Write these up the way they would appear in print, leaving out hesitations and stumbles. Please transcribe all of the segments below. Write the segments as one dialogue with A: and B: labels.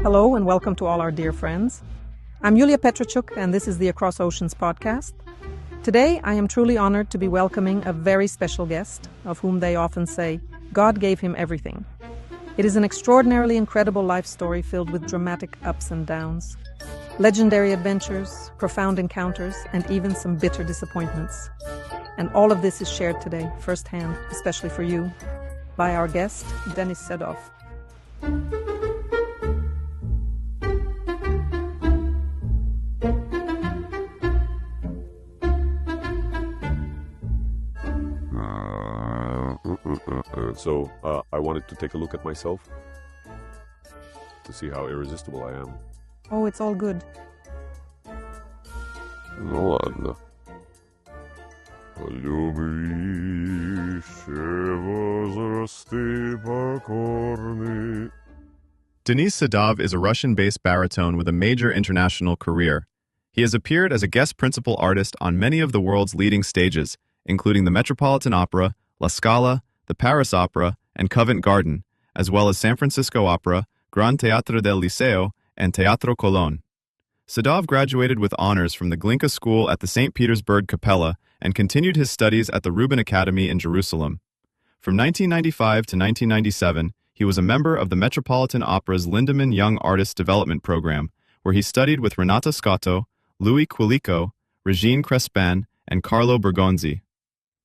A: Hello and welcome to all our dear friends. I'm Yulia Petrachuk and this is the Across Oceans podcast. Today I am truly honored to be welcoming a very special guest, of whom they often say, God gave him everything. It is an extraordinarily incredible life story filled with dramatic ups and downs, legendary adventures, profound encounters, and even some bitter disappointments. And all of this is shared today, firsthand, especially for you, by our guest, Denis Sedov.
B: So I wanted to take a look at myself to see how irresistible I am.
A: Oh, it's all good.
B: Ну ладно. Полюби ще возрасти покорный.
C: Denis Sedov is a Russian-based baritone with a major international career. He has appeared as a guest principal artist on many of the world's leading stages, including the Metropolitan Opera, La Scala, the Paris Opera, and Covent Garden, as well as San Francisco Opera, Gran Teatro del Liceo, and Teatro Colón. Sedov graduated with honors from the Glinka School at the St. Petersburg Capella and continued his studies at the Rubin Academy in Jerusalem. From 1995 to 1997, he was a member of the Metropolitan Opera's Lindemann Young Artist Development Program, where he studied with Renata Scotto, Louis Quilico, Regine Crespin, and Carlo Bergonzi.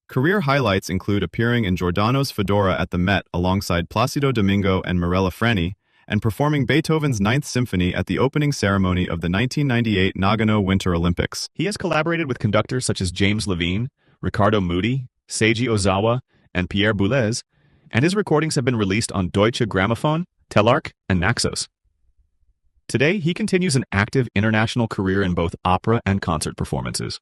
C: Career highlights include appearing in Giordano's Fedora at the Met alongside Placido Domingo and Mirella Freni, and performing Beethoven's Ninth Symphony at the opening ceremony of the 1998 Nagano Winter Olympics.
D: He has collaborated with conductors such as James Levine, Ricardo Muti, Seiji Ozawa, and Pierre Boulez, and his recordings have been released on Deutsche Grammophon, Telarc, and Naxos. Today, he continues an active international career in both opera and concert performances.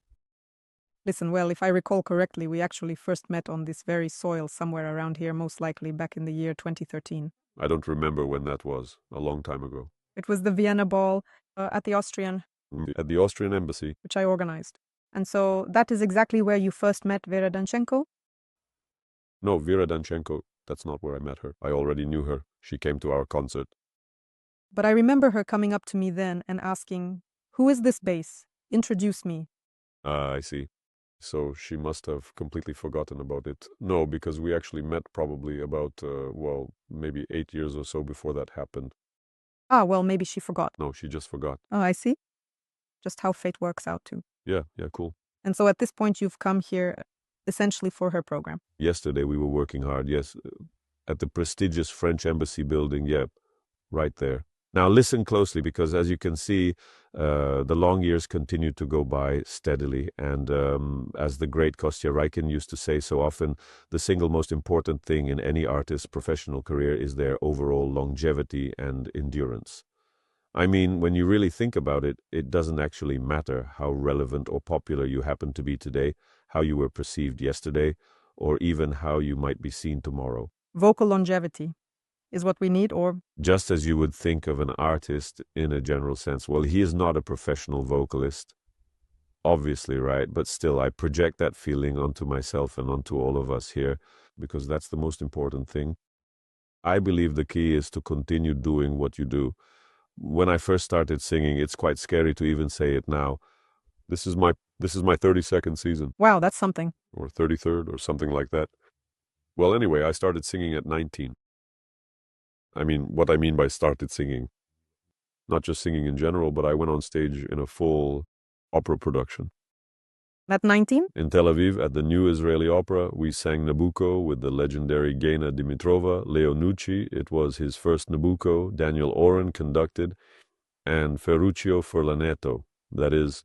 A: Listen, well, if I recall correctly, we actually first met on this very soil somewhere around here, most likely back in the year 2013.
B: I don't remember when that was, a long time ago.
A: It was the Vienna Ball at the Austrian,
B: At the Austrian embassy.
A: which I organized. And so that is exactly where you first met Vera Danchenko?
B: No, Vera Danchenko, that's not where I met her. I already knew her. She came to our concert.
A: But I remember her coming up to me then and asking, who is this bass? Introduce me.
B: I see. So she must have completely forgotten about it. No, because we actually met probably about, maybe 8 years or so before that happened.
A: Ah, well, maybe she forgot.
B: No, she just forgot.
A: Oh, I see. Just how fate works out too.
B: Yeah, cool.
A: And so at this point, you've come here essentially for her program.
B: Yesterday we were working hard, yes, at the prestigious French embassy building, yeah, right there. Now listen closely, because as you can see, the long years continue to go by steadily, and as the great Kostya Raikin used to say so often, the single most important thing in any artist's professional career is their overall longevity and endurance. I mean, when you really think about it, it doesn't actually matter how relevant or popular you happen to be today, how you were perceived yesterday, or even how you might be seen tomorrow.
A: Vocal longevity is what we need, or...
B: Just as you would think of an artist in a general sense. Well, he is not a professional vocalist, obviously, right? But still, I project that feeling onto myself and onto all of us here, because that's the most important thing. I believe the key is to continue doing what you do. When I first started singing, it's quite scary to even say it now. This is my 32nd season.
A: Wow, that's something.
B: Or 33rd, or something like that. Well, anyway, I started singing at 19. I mean, what I mean by started singing, not just singing in general, but I went on stage in a full opera production.
A: At 19?
B: In Tel Aviv, at the New Israeli Opera, we sang Nabucco with the legendary Gaina Dimitrova, Leo Nucci. It was his first Nabucco. Daniel Oren conducted, and Ferruccio Furlaneto. That is,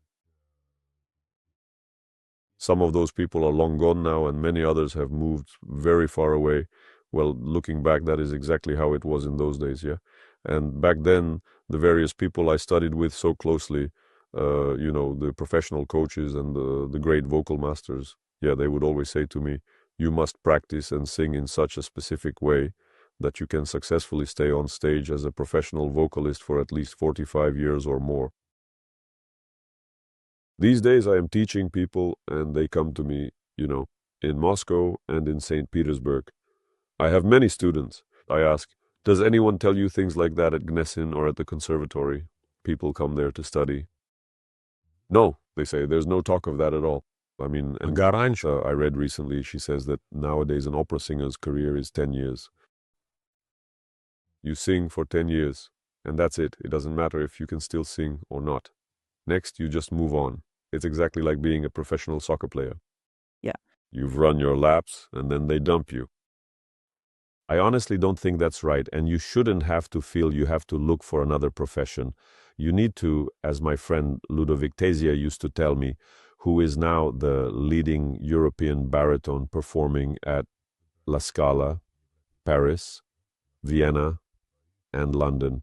B: some of those people are long gone now, and many others have moved very far away. Well, looking back, that is exactly how it was in those days, yeah. And back then, the various people I studied with so closely, the professional coaches and the great vocal masters, yeah, they would always say to me, you must practice and sing in such a specific way that you can successfully stay on stage as a professional vocalist for at least 45 years or more. These days, I am teaching people, and they come to me, in Moscow and in St. Petersburg. I have many students. I ask, Does anyone tell you things like that at Gnesin or at the conservatory? People come there to study. No, they say, there's no talk of that at all. I mean, and I read recently, she says that nowadays an opera singer's career is 10 years. You sing for 10 years, and that's it. It doesn't matter if you can still sing or not. Next, you just move on. It's exactly like being a professional soccer player.
A: Yeah.
B: You've run your laps, and then they dump you. I honestly don't think that's right, and you shouldn't have to feel you have to look for another profession. You need to, as my friend Ludovic Tesia used to tell me, who is now the leading European baritone performing at La Scala, Paris, Vienna, and London.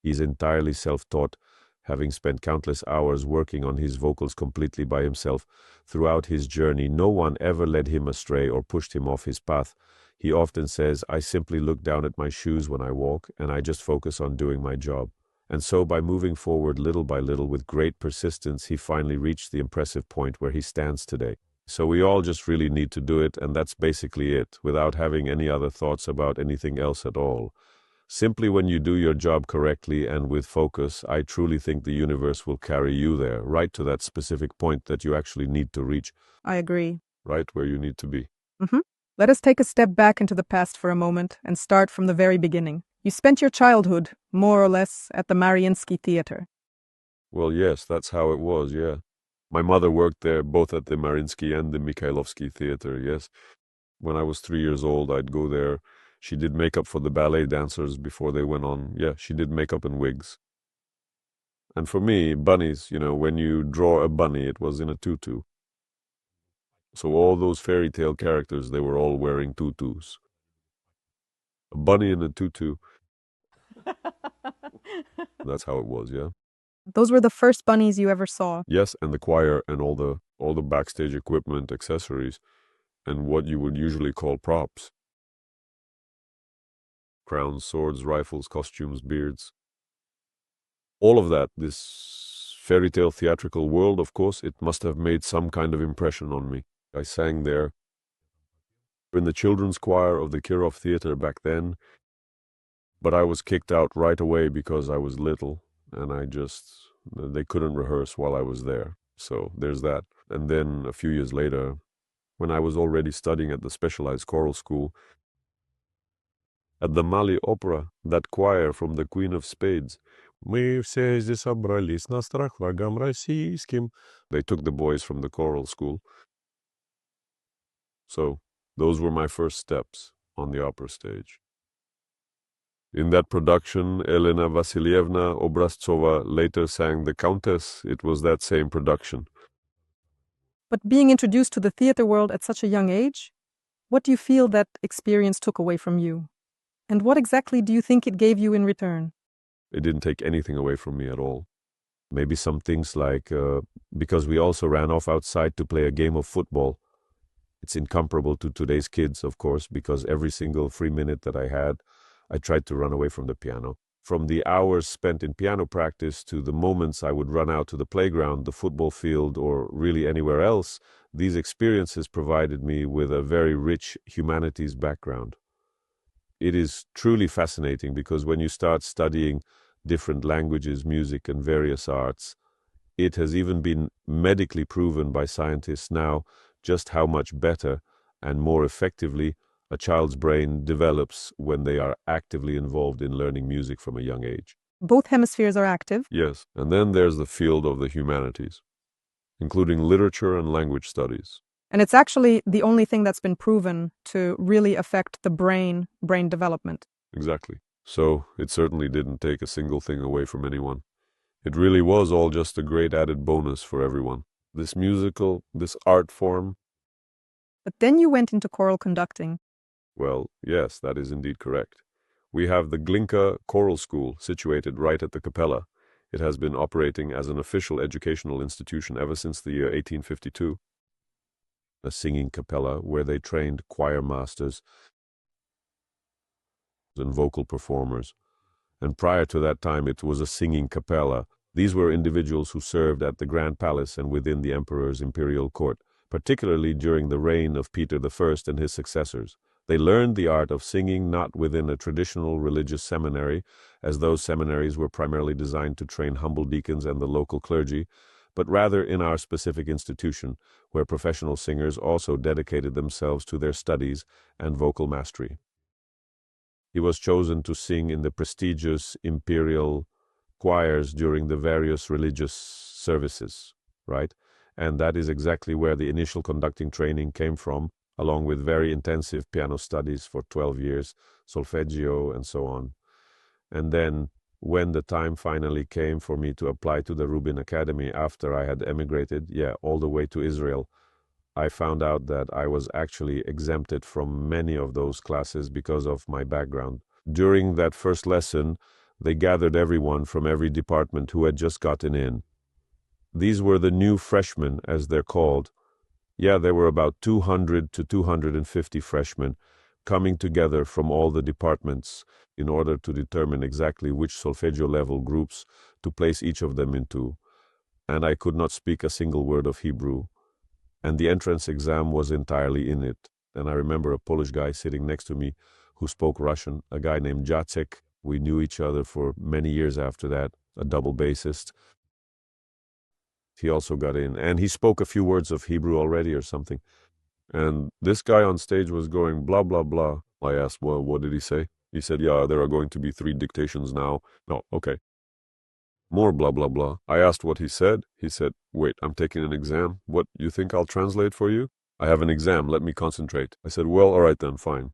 B: He's entirely self-taught, having spent countless hours working on his vocals completely by himself. Throughout his journey, no one ever led him astray or pushed him off his path. He often says, I simply look down at my shoes when I walk, and I just focus on doing my job. And so by moving forward little by little with great persistence, he finally reached the impressive point where he stands today. So we all just really need to do it, and that's basically it, without having any other thoughts about anything else at all. Simply when you do your job correctly and with focus, I truly think the universe will carry you there, right to that specific point that you actually need to reach.
A: I agree.
B: Right where you need to be.
A: Let us take a step back into the past for a moment and start from the very beginning. You spent your childhood, more or less, at the Mariinsky Theatre.
B: Well, yes, that's how it was, yeah. My mother worked there, both at the Mariinsky and the Mikhailovsky Theatre, yes. When I was 3 years old, I'd go there. She did makeup for the ballet dancers before they went on. Yeah, she did makeup and wigs. And for me, bunnies, when you draw a bunny, it was in a tutu. So all those fairy tale characters, they were all wearing tutus. A bunny in a tutu. That's how it was, yeah.
A: Those were the first bunnies you ever saw.
B: Yes, and the choir and all the backstage equipment, accessories, and what you would usually call props. Crowns, swords, rifles, costumes, beards. All of that, this fairy tale theatrical world, of course, it must have made some kind of impression on me. I sang there in the children's choir of the Kirov Theatre back then, but I was kicked out right away because I was little, and they couldn't rehearse while I was there. So there's that. And then a few years later, when I was already studying at the specialized choral school, at the Mali Opera, that choir from the Queen of Spades, «Мы все здесь собрались на страх врагам российским». They took the boys from the choral school. So those were my first steps on the opera stage. In that production, Elena Vasilievna Obraztsova later sang the Countess. It was that same production.
A: But being introduced to the theater world at such a young age, what do you feel that experience took away from you? And what exactly do you think it gave you in return?
B: It didn't take anything away from me at all. Maybe some things like, because we also ran off outside to play a game of football. It's incomparable to today's kids, of course, because every single free minute that I had, I tried to run away from the piano. From the hours spent in piano practice to the moments I would run out to the playground, the football field, or really anywhere else, these experiences provided me with a very rich humanities background. It is truly fascinating because when you start studying different languages, music, and various arts, it has even been medically proven by scientists now just how much better and more effectively a child's brain develops when they are actively involved in learning music from a young age.
A: Both hemispheres are active.
B: Yes, and then there's the field of the humanities, including literature and language studies.
A: And it's actually the only thing that's been proven to really affect the brain development.
B: Exactly. So it certainly didn't take a single thing away from anyone. It really was all just a great added bonus for everyone. This musical, this art form.
A: But then you went into choral conducting.
B: Well, yes, that is indeed correct. We have the Glinka Choral School situated right at the Capella. It has been operating as an official educational institution ever since the year 1852. A singing capella where they trained choir masters and vocal performers. And prior to that time, it was a singing capella. These were individuals who served at the Grand Palace and within the Emperor's imperial court, particularly during the reign of Peter I and his successors. They learned the art of singing not within a traditional religious seminary, as those seminaries were primarily designed to train humble deacons and the local clergy, but rather in our specific institution, where professional singers also dedicated themselves to their studies and vocal mastery. He was chosen to sing in the prestigious imperial choirs during the various religious services, right? And that is exactly where the initial conducting training came from, along with very intensive piano studies for 12 years, solfeggio, and so on. And then, when the time finally came for me to apply to the Rubin Academy after I had emigrated, all the way to Israel, I found out that I was actually exempted from many of those classes because of my background. During that first lesson, they gathered everyone from every department who had just gotten in. These were the new freshmen, as they're called. There were about 200 to 250 freshmen coming together from all the departments in order to determine exactly which solfeggio level groups to place each of them into. And I could not speak a single word of Hebrew. And the entrance exam was entirely in it. And I remember a Polish guy sitting next to me who spoke Russian, a guy named Jacek. We knew each other for many years after that, a double bassist. He also got in, and he spoke a few words of Hebrew already or something. And this guy on stage was going blah, blah, blah. I asked, well, what did he say? He said, there are going to be 3 dictations now. No, okay. More blah, blah, blah. I asked what he said. He said, wait, I'm taking an exam. What, you think I'll translate for you? I have an exam. Let me concentrate. I said, well, all right then, fine.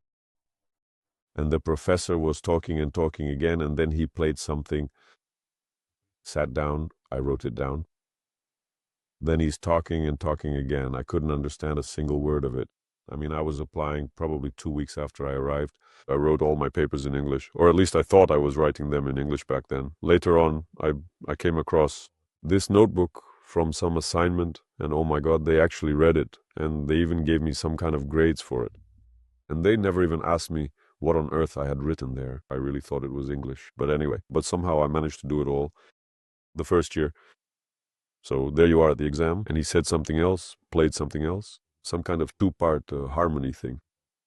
B: And the professor was talking and talking again, and then he played something. Sat down. I wrote it down. Then he's talking and talking again. I couldn't understand a single word of it. I mean, I was applying probably 2 weeks after I arrived. I wrote all my papers in English, or at least I thought I was writing them in English back then. Later on, I came across this notebook from some assignment, and oh my God, they actually read it, and they even gave me some kind of grades for it. And they never even asked me what on earth I had written there. I really thought it was English. But anyway, somehow I managed to do it all the first year. So there you are at the exam, and he said something else, played something else, some kind of 2-part harmony thing.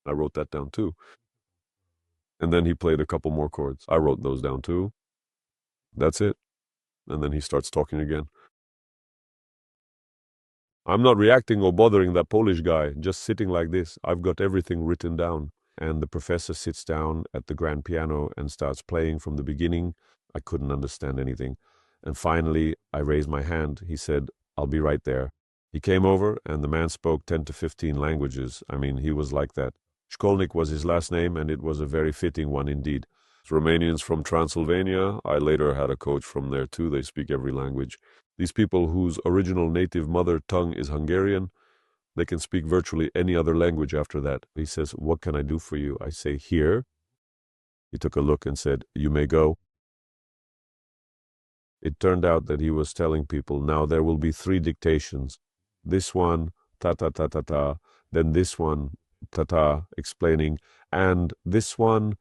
B: I wrote that down too. And then he played a couple more chords. I wrote those down too. That's it. And then he starts talking again. I'm not reacting or bothering that Polish guy, just sitting like this. I've got everything written down. And the professor sits down at the grand piano and starts playing from the beginning. I couldn't understand anything. And finally, I raised my hand. He said, I'll be right there. He came over, and the man spoke 10 to 15 languages. I mean, he was like that. Shkolnik was his last name, and it was a very fitting one indeed. Romanians from Transylvania. I later had a coach from there too. They speak every language. These people whose original native mother tongue is Hungarian, they can speak virtually any other language after that. He says, what can I do for you? I say, here. He took a look and said, you may go. It turned out that he was telling people, now there will be 3 dictations. This one, ta-ta-ta-ta-ta, then this one, ta-ta, explaining, and this one.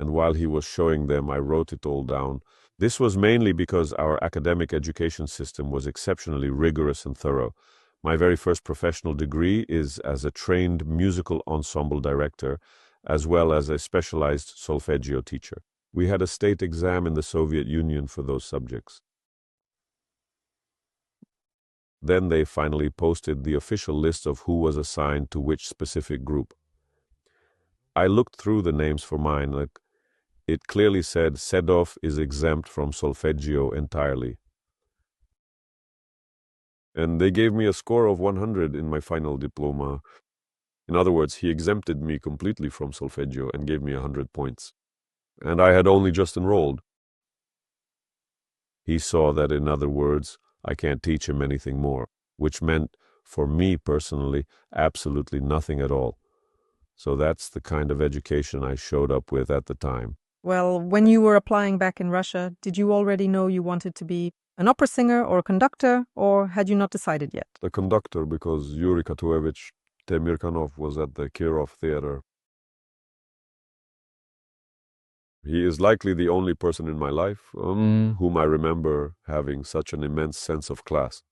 B: And while he was showing them, I wrote it all down. This was mainly because our academic education system was exceptionally rigorous and thorough. My very first professional degree is as a trained musical ensemble director, as well as a specialized solfeggio teacher. We had a state exam in the Soviet Union for those subjects. Then they finally posted the official list of who was assigned to which specific group. I looked through the names for mine. It clearly said Sedov is exempt from solfeggio entirely. And they gave me a score of 100 in my final diploma. In other words, he exempted me completely from solfeggio and gave me 100 points. And I had only just enrolled. He saw that, in other words, I can't teach him anything more, which meant, for me personally, absolutely nothing at all. So that's the kind of education I showed up with at the time.
A: Well, when you were applying back in Russia, did you already know you wanted to be an opera singer or a conductor, or had you not decided yet?
B: The conductor, because Yuri Temirkanov was at the Kirov Theatre. He is likely the only person in my life whom I remember having such an immense sense of class.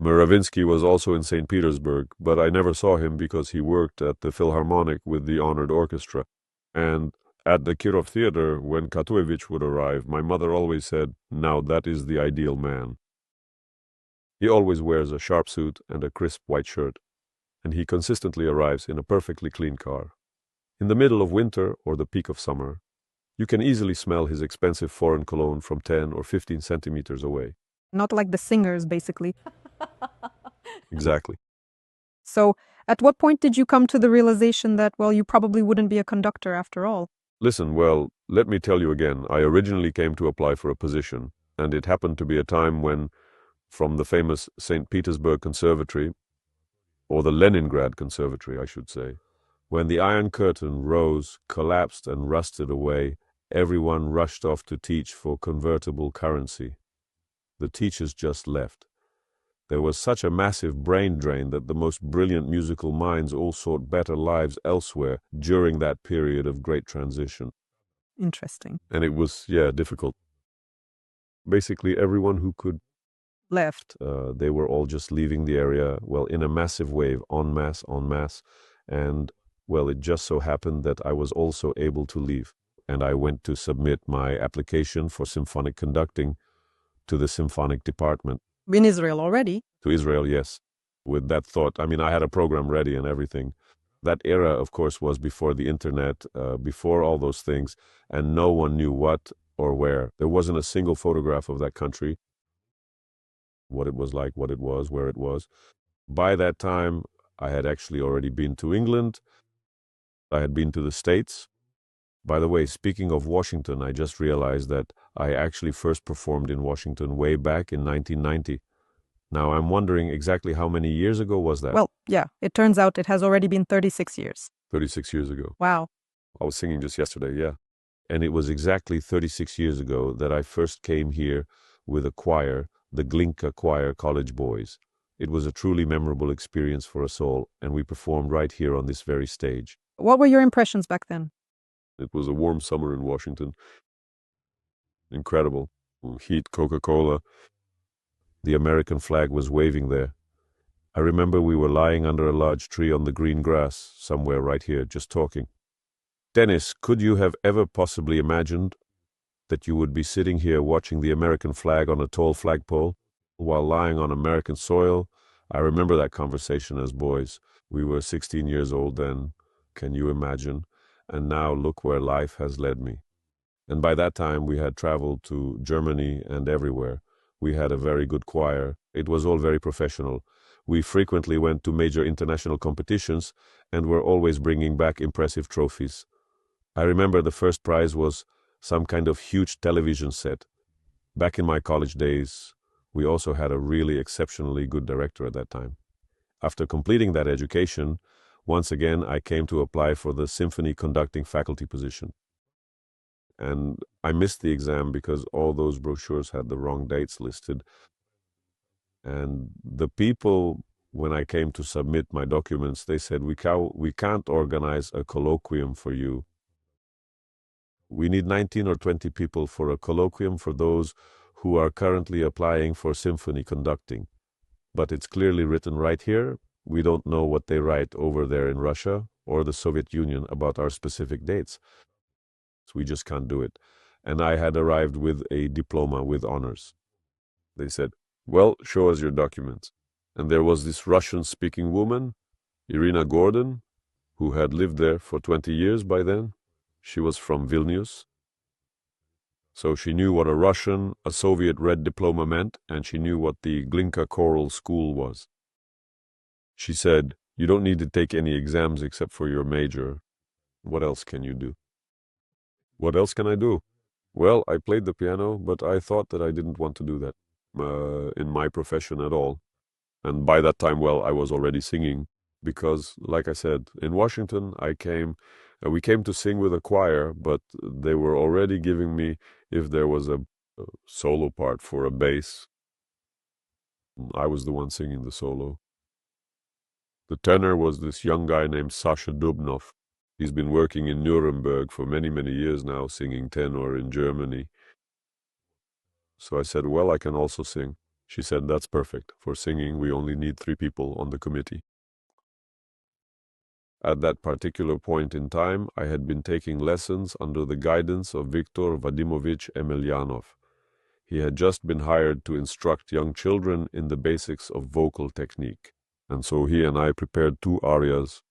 B: Mariinsky was also in St. Petersburg, but I never saw him because he worked at the Philharmonic with the honored orchestra. And at the Kirov Theatre, when Katuevich would arrive, my mother always said, "Now that is the ideal man." He always wears a sharp suit and a crisp white shirt, and he consistently arrives in a perfectly clean car. In the middle of winter or the peak of summer, you can easily smell his expensive foreign cologne from 10 or 15 centimeters away.
A: Not like the singers, basically.
B: Exactly.
A: So, at what point did you come to the realization that, well, you probably wouldn't be a conductor after all?
B: Listen, well, let me tell you again. I originally came to apply for a position, and it happened to be a time when, from the famous St. Petersburg Conservatory, or the Leningrad Conservatory, I should say, when the Iron Curtain rose, collapsed, and rusted away, everyone rushed off to teach for convertible currency. The teachers just left. There was such a massive brain drain that the most brilliant musical minds all sought better lives elsewhere during that period of great transition.
A: Interesting.
B: And it was, difficult. Basically, everyone who could
A: Left.
B: they were all just leaving the area, well, in a massive wave, en masse. And, well, it just so happened that I was also able to leave. And I went to submit my application for symphonic conducting to the symphonic department.
A: In Israel already?
B: To Israel, yes. With that thought, I mean, I had a program ready and everything. That era, of course, was before the internet, before all those things, and no one knew what or where. There wasn't a single photograph of that country, what it was like, what it was, where it was. By that time, I had actually already been to England. I had been to the States. By the way, speaking of Washington, I just realized that I actually first performed in Washington way back in 1990. Now, I'm wondering exactly how many years ago was that?
A: Well, yeah, it turns out it has already been 36 years.
B: 36 years ago.
A: Wow.
B: I was singing just yesterday, yeah. And it was exactly 36 years ago that I first came here with a choir, the Glinka Choir College Boys. It was a truly memorable experience for us all, and we performed right here on this very stage.
A: What were your impressions back then?
B: It was a warm summer in Washington. Incredible. Heat, Coca-Cola. The American flag was waving there. I remember we were lying under a large tree on the green grass, somewhere right here, just talking. Dennis, could you have ever possibly imagined that you would be sitting here watching the American flag on a tall flagpole while lying on American soil? I remember that conversation as boys. We were 16 years old then. Can you imagine? And now look where life has led me. And by that time, we had traveled to Germany and everywhere. We had a very good choir. It was all very professional. We frequently went to major international competitions and were always bringing back impressive trophies. I remember the first prize was some kind of huge television set. Back in my college days, we also had a really exceptionally good director at that time. After completing that education, once again, I came to apply for the symphony conducting faculty position. And I missed the exam because all those brochures had the wrong dates listed. And the people, when I came to submit my documents, they said, we can't organize a colloquium for you. We need 19 or 20 people for a colloquium for those who are currently applying for symphony conducting. But it's clearly written right here. We don't know what they write over there in Russia or the Soviet Union about our specific dates. So we just can't do it. And I had arrived with a diploma with honors. They said, well, show us your documents. And there was this Russian-speaking woman, Irina Gordon, who had lived there for 20 years by then. She was from Vilnius. So she knew what a Soviet red diploma meant, and she knew what the Glinka choral school was. She said, you don't need to take any exams except for your major. What else can you do? What else can I do? Well, I played the piano, but I thought that I didn't want to do that in my profession at all. And by that time, well, I was already singing because, like I said, in Washington, we came to sing with a choir, but they were already giving me, if there was a solo part for a bass, I was the one singing the solo. The tenor was this young guy named Sasha Dubnov. He's been working in Nuremberg for many, many years now, singing tenor in Germany. So I said, well, I can also sing. She said, "That's perfect. For singing, we only need 3 people on the committee." At that particular point in time, I had been taking lessons under the guidance of Viktor Vadimovich Emelianov. He had just been hired to instruct young children in the basics of vocal technique. And so he and I prepared 2 arias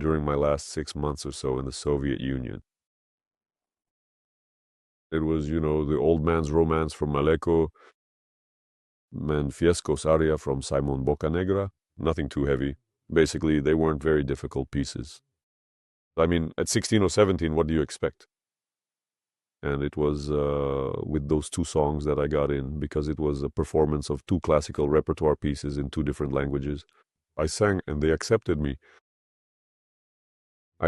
B: during my last 6 months or so in the Soviet Union. It was, the Old Man's Romance from Maleko, and Fiesco's aria from Simon Boccanegra. Nothing too heavy. Basically, they weren't very difficult pieces. I mean, at 16 or 17, what do you expect? And it was with those 2 songs that I got in, because it was a performance of 2 classical repertoire pieces in 2 different languages. I sang and they accepted me.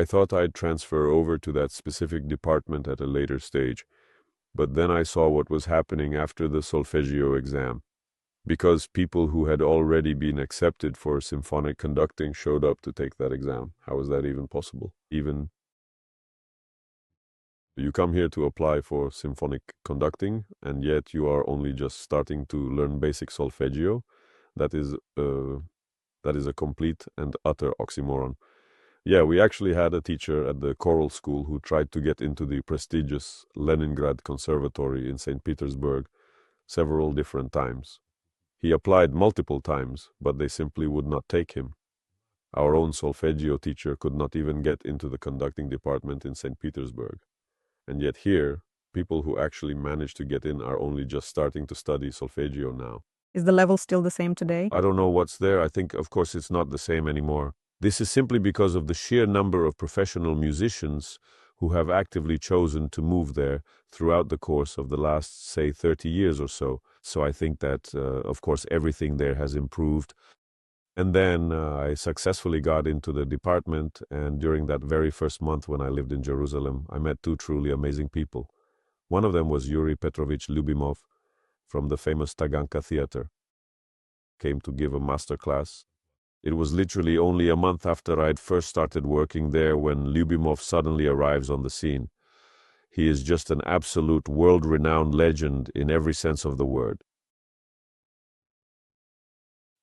B: I thought I'd transfer over to that specific department at a later stage, but then I saw what was happening after the solfeggio exam, because people who had already been accepted for symphonic conducting showed up to take that exam. How is that even possible? Even you come here to apply for symphonic conducting, and yet you are only just starting to learn basic solfeggio. That is a complete and utter oxymoron. Yeah, we actually had a teacher at the choral school who tried to get into the prestigious Leningrad Conservatory in St. Petersburg several different times. He applied multiple times, but they simply would not take him. Our own solfeggio teacher could not even get into the conducting department in St. Petersburg. And yet here, people who actually managed to get in are only just starting to study solfeggio now.
A: Is the level still the same today?
B: I don't know what's there. I think, of course, it's not the same anymore. This is simply because of the sheer number of professional musicians who have actively chosen to move there throughout the course of the last, say, 30 years or so. So I think that, of course, everything there has improved. And then I successfully got into the department, and during that very first month when I lived in Jerusalem, I met 2 truly amazing people. One of them was Yuri Petrovich Lyubimov from the famous Taganka Theatre. Came to give a masterclass. It was literally only a month after I'd first started working there when Lyubimov suddenly arrives on the scene. He is just an absolute world-renowned legend in every sense of the word.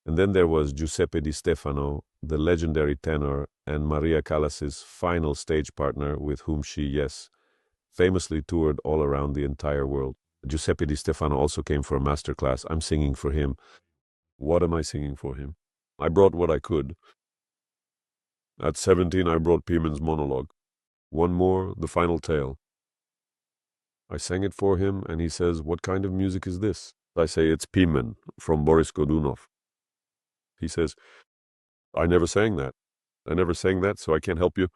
B: And then there was Giuseppe Di Stefano, the legendary tenor, and Maria Callas's final stage partner with whom she, famously toured all around the entire world. Giuseppe Di Stefano also came for a masterclass. I'm singing for him. What am I singing for him? I brought what I could. At 17, I brought Pimen's monologue. One more, the final tale. I sang it for him, and he says, "What kind of music is this?" I say, "It's Pimen, from Boris Godunov." He says, "I never sang that. I never sang that, so I can't help you.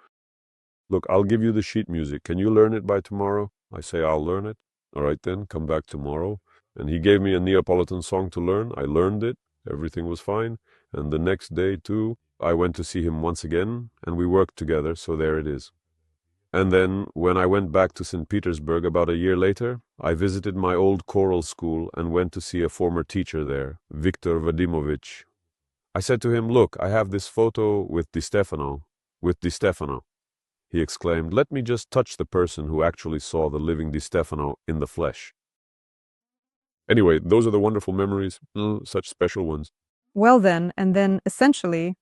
B: Look, I'll give you the sheet music. Can you learn it by tomorrow?" I say, "I'll learn it." "All right then, come back tomorrow." And he gave me a Neapolitan song to learn. I learned it. Everything was fine. And the next day, too, I went to see him once again, and we worked together, so there it is. And then, when I went back to St. Petersburg about a year later, I visited my old choral school and went to see a former teacher there, Viktor Vadimovich. I said to him, "Look, I have this photo with Di Stefano. He exclaimed, "Let me just touch the person who actually saw the living Di Stefano in the flesh." Anyway, those are the wonderful memories, such special ones.
A: Well then, and then, essentially,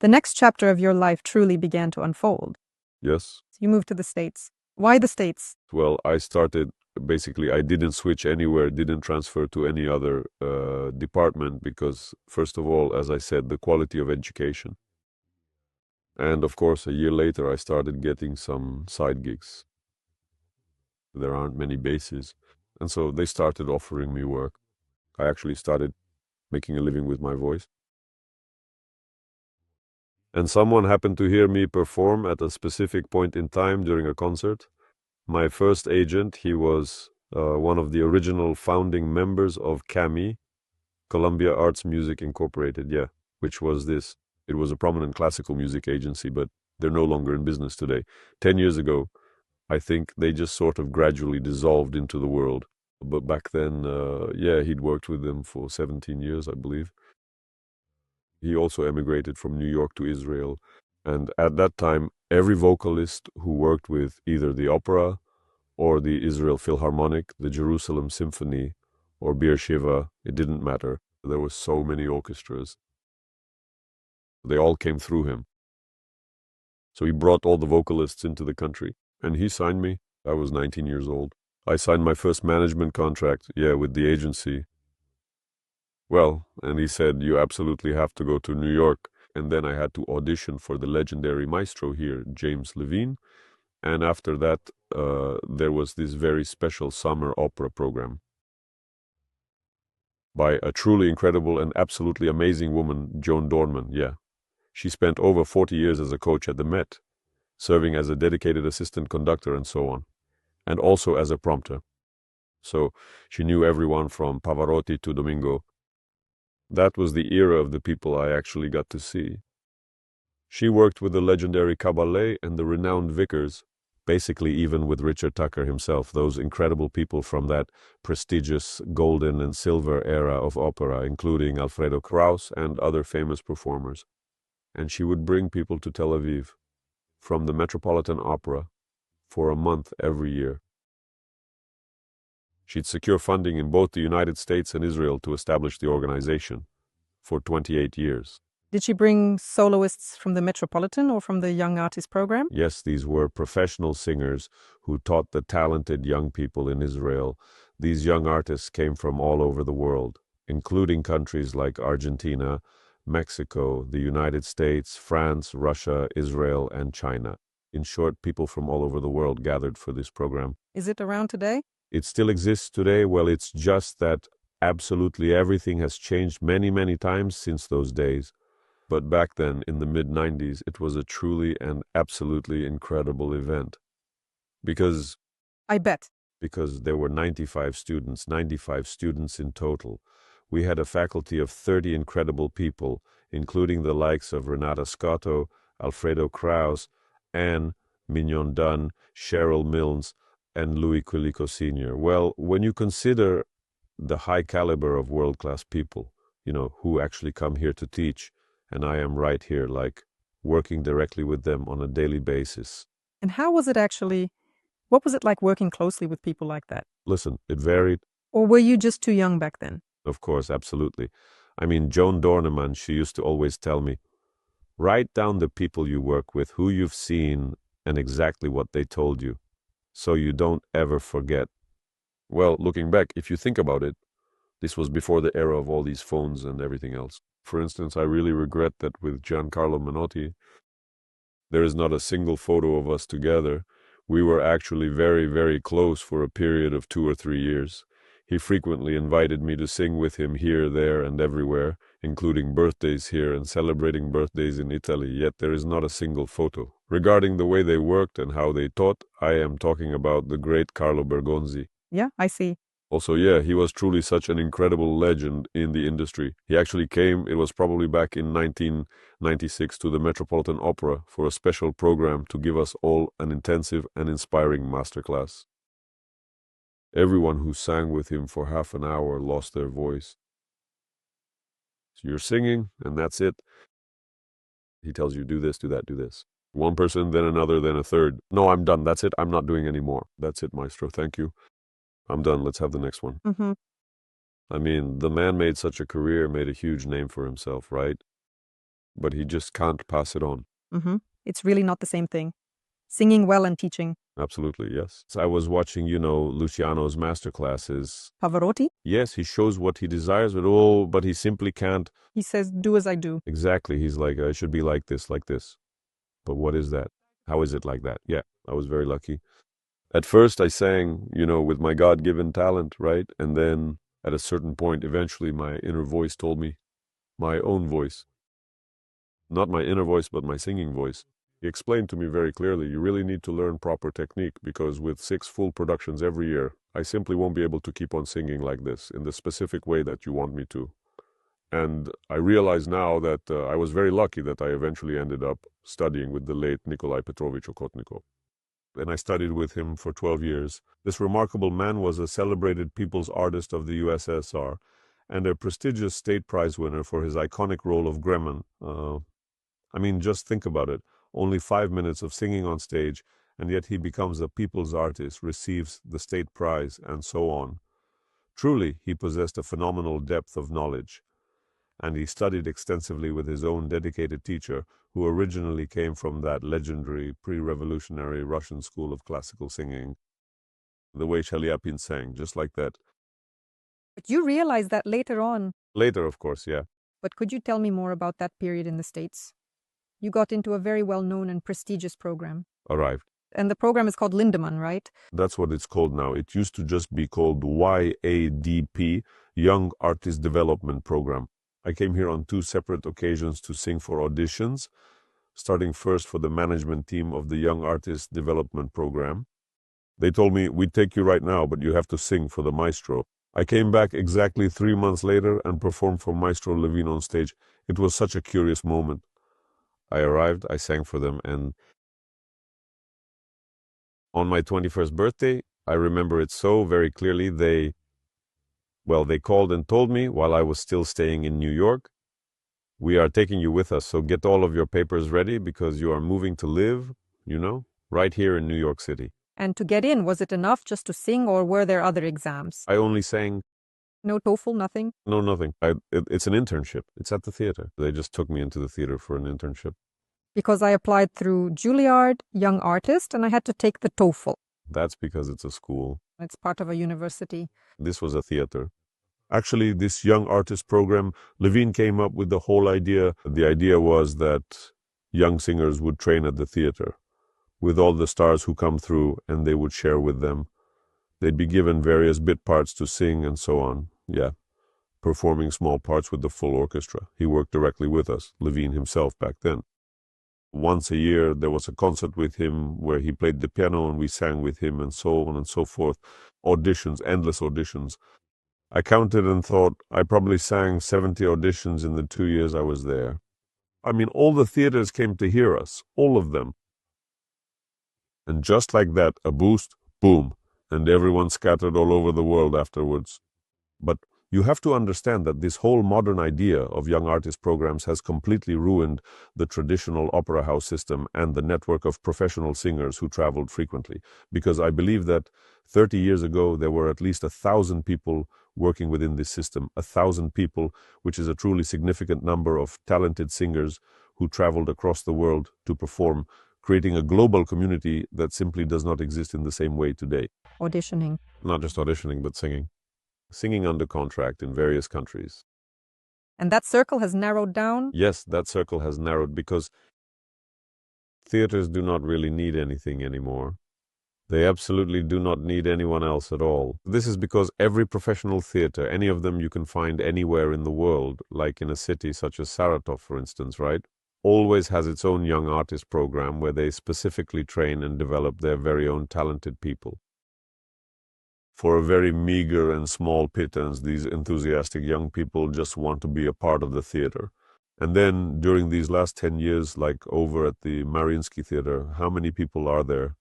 A: the next chapter of your life truly began to unfold.
B: Yes.
A: You moved to the States. Why the States?
B: Well, I didn't switch anywhere, didn't transfer to any other department because, first of all, as I said, the quality of education. And of course, a year later, I started getting some side gigs. There aren't many bases. And so they started offering me work. I actually started making a living with my voice. And someone happened to hear me perform at a specific point in time during a concert. My first agent, he was one of the original founding members of CAMI, Columbia Arts Music Incorporated, which was this. It was a prominent classical music agency, but they're no longer in business today. 10 years ago, I think they just sort of gradually dissolved into the world. But back then, he'd worked with them for 17 years, I believe. He also emigrated from New York to Israel. And at that time, every vocalist who worked with either the opera or the Israel Philharmonic, the Jerusalem Symphony, or Beersheva, it didn't matter. There were so many orchestras. They all came through him. So he brought all the vocalists into the country, and he signed me. I was 19 years old. I signed my first management contract, with the agency. Well, and he said, you absolutely have to go to New York. And then I had to audition for the legendary maestro here, James Levine. And after that, there was this very special summer opera program by a truly incredible and absolutely amazing woman, Joan Dornemann, She spent over 40 years as a coach at the Met, serving as a dedicated assistant conductor and so on, and also as a prompter. So she knew everyone from Pavarotti to Domingo. That was the era of the people I actually got to see. She worked with the legendary Cabaret and the renowned Vickers, basically even with Richard Tucker himself, those incredible people from that prestigious golden and silver era of opera, including Alfredo Kraus and other famous performers. And she would bring people to Tel Aviv from the Metropolitan Opera for a month every year. She'd secure funding in both the United States and Israel to establish the organization for 28 years.
A: Did she bring soloists from the Metropolitan or from the Young Artist program?
B: Yes, these were professional singers who taught the talented young people in Israel. These young artists came from all over the world, including countries like Argentina, Mexico, the United States, France, Russia, Israel, and China. In short, people from all over the world gathered for this program.
A: Is it around today?
B: It still exists today. Well, it's just that absolutely everything has changed many, many times since those days. But back then, in the mid-90s, it was a truly and absolutely incredible event. Because
A: I bet.
B: Because there were 95 students in total. We had a faculty of 30 incredible people, including the likes of Renata Scotto, Alfredo Kraus, Anne Mignon Dunn, Cheryl Milnes, and Louis Quilico Sr. Well, when you consider the high caliber of world-class people, who actually come here to teach, and I am right here, working directly with them on a daily basis.
A: And what was it like working closely with people like that?
B: Listen, it varied.
A: Or were you just too young back then?
B: Of course, absolutely. I mean, Joan Dornemann, she used to always tell me, write down the people you work with, who you've seen, and exactly what they told you, so you don't ever forget. Well, looking back, if you think about it, this was before the era of all these phones and everything else. For instance, I really regret that with Giancarlo Menotti, there is not a single photo of us together. We were actually very, very close for a period of 2 or 3 years. He frequently invited me to sing with him here, there, and everywhere, including birthdays here and celebrating birthdays in Italy, yet there is not a single photo. Regarding the way they worked and how they taught, I am talking about the great Carlo Bergonzi.
A: Yeah, I see.
B: Also, he was truly such an incredible legend in the industry. He actually came, it was probably back in 1996, to the Metropolitan Opera for a special program to give us all an intensive and inspiring masterclass. Everyone who sang with him for half an hour lost their voice. So you're singing, and that's it. He tells you, do this, do that, do this. One person, then another, then a third. No, I'm done. That's it. I'm not doing any more. That's it, maestro. Thank you. I'm done. Let's have the next one.
A: Mm-hmm.
B: I mean, the man made such a career, made a huge name for himself, right? But he just can't pass it on.
A: Mm-hmm. It's really not the same thing. Singing well and teaching.
B: Absolutely, yes. So I was watching, Luciano's Masterclasses.
A: Pavarotti?
B: Yes, he shows what he desires, but he simply can't.
A: He says, do as I do.
B: Exactly. He's like, I should be like this, like this. But what is that? How is it like that? Yeah, I was very lucky. At first I sang, with my God-given talent, right? And then at a certain point, eventually my inner voice told me, my own voice. Not my inner voice, but my singing voice. He explained to me very clearly, you really need to learn proper technique, because with 6 full productions every year, I simply won't be able to keep on singing like this in the specific way that you want me to. And I realize now that I was very lucky that I eventually ended up studying with the late Nikolai Petrovich Okhotnikov. And I studied with him for 12 years. This remarkable man was a celebrated people's artist of the USSR and a prestigious state prize winner for his iconic role of Gremlin. Just think about it. Only 5 minutes of singing on stage, and yet he becomes a people's artist, receives the state prize, and so on. Truly, he possessed a phenomenal depth of knowledge, and he studied extensively with his own dedicated teacher, who originally came from that legendary pre-revolutionary Russian school of classical singing, the way Chelyapin sang, just like that.
A: But you realized that later on.
B: Later, of course, yeah.
A: But could you tell me more about that period in the States? You got into a very well-known and prestigious program.
B: Arrived.
A: And the program is called Lindemann, right?
B: That's what it's called now. It used to just be called YADP, Young Artist Development Program. I came here on 2 separate occasions to sing for auditions, starting first for the management team of the Young Artist Development Program. They told me, we'd take you right now, but you have to sing for the maestro. I came back exactly 3 months later and performed for Maestro Levine on stage. It was such a curious moment. I arrived, I sang for them, and on my 21st birthday, I remember it so very clearly, they called and told me while I was still staying in New York, we are taking you with us, so get all of your papers ready because you are moving to live, right here in New York City.
A: And to get in, was it enough just to sing, or were there other exams?
B: I only sang.
A: No TOEFL, nothing?
B: No, nothing. It's an internship. It's at the theater. They just took me into the theater for an internship.
A: Because I applied through Juilliard, Young Artist, and I had to take the TOEFL.
B: That's because it's a school.
A: It's part of a university.
B: This was a theater. Actually, this Young Artist program, Levine came up with the whole idea. The idea was that young singers would train at the theater with all the stars who come through, and they would share with them. They'd be given various bit parts to sing and so on. Yeah, performing small parts with the full orchestra. He worked directly with us, Levine himself back then. Once a year, there was a concert with him where he played the piano and we sang with him and so on and so forth. Auditions, endless auditions. I counted and thought I probably sang 70 auditions in the 2 years I was there. I mean, all the theaters came to hear us, all of them. And just like that, a boost, boom, and everyone scattered all over the world afterwards. But you have to understand that this whole modern idea of young artist programs has completely ruined the traditional opera house system and the network of professional singers who traveled frequently. Because I believe that 30 years ago, there were at least 1,000 people working within this system, 1,000 people, which is a truly significant number of talented singers who traveled across the world to perform, creating a global community that simply does not exist in the same way today.
A: Auditioning.
B: Not just auditioning, but singing. Singing under contract in various countries.
A: And that circle has narrowed down?
B: Yes, that circle has narrowed because theaters do not really need anything anymore. They absolutely do not need anyone else at all. This is because every professional theater, any of them you can find anywhere in the world, like in a city such as Saratov, for instance, right? Always has its own young artist program where they specifically train and develop their very own talented people. For a very meager and small pittance, these enthusiastic young people just want to be a part of the theater. And then during these last 10 years, like over at the Mariinsky Theatre, how many people are there?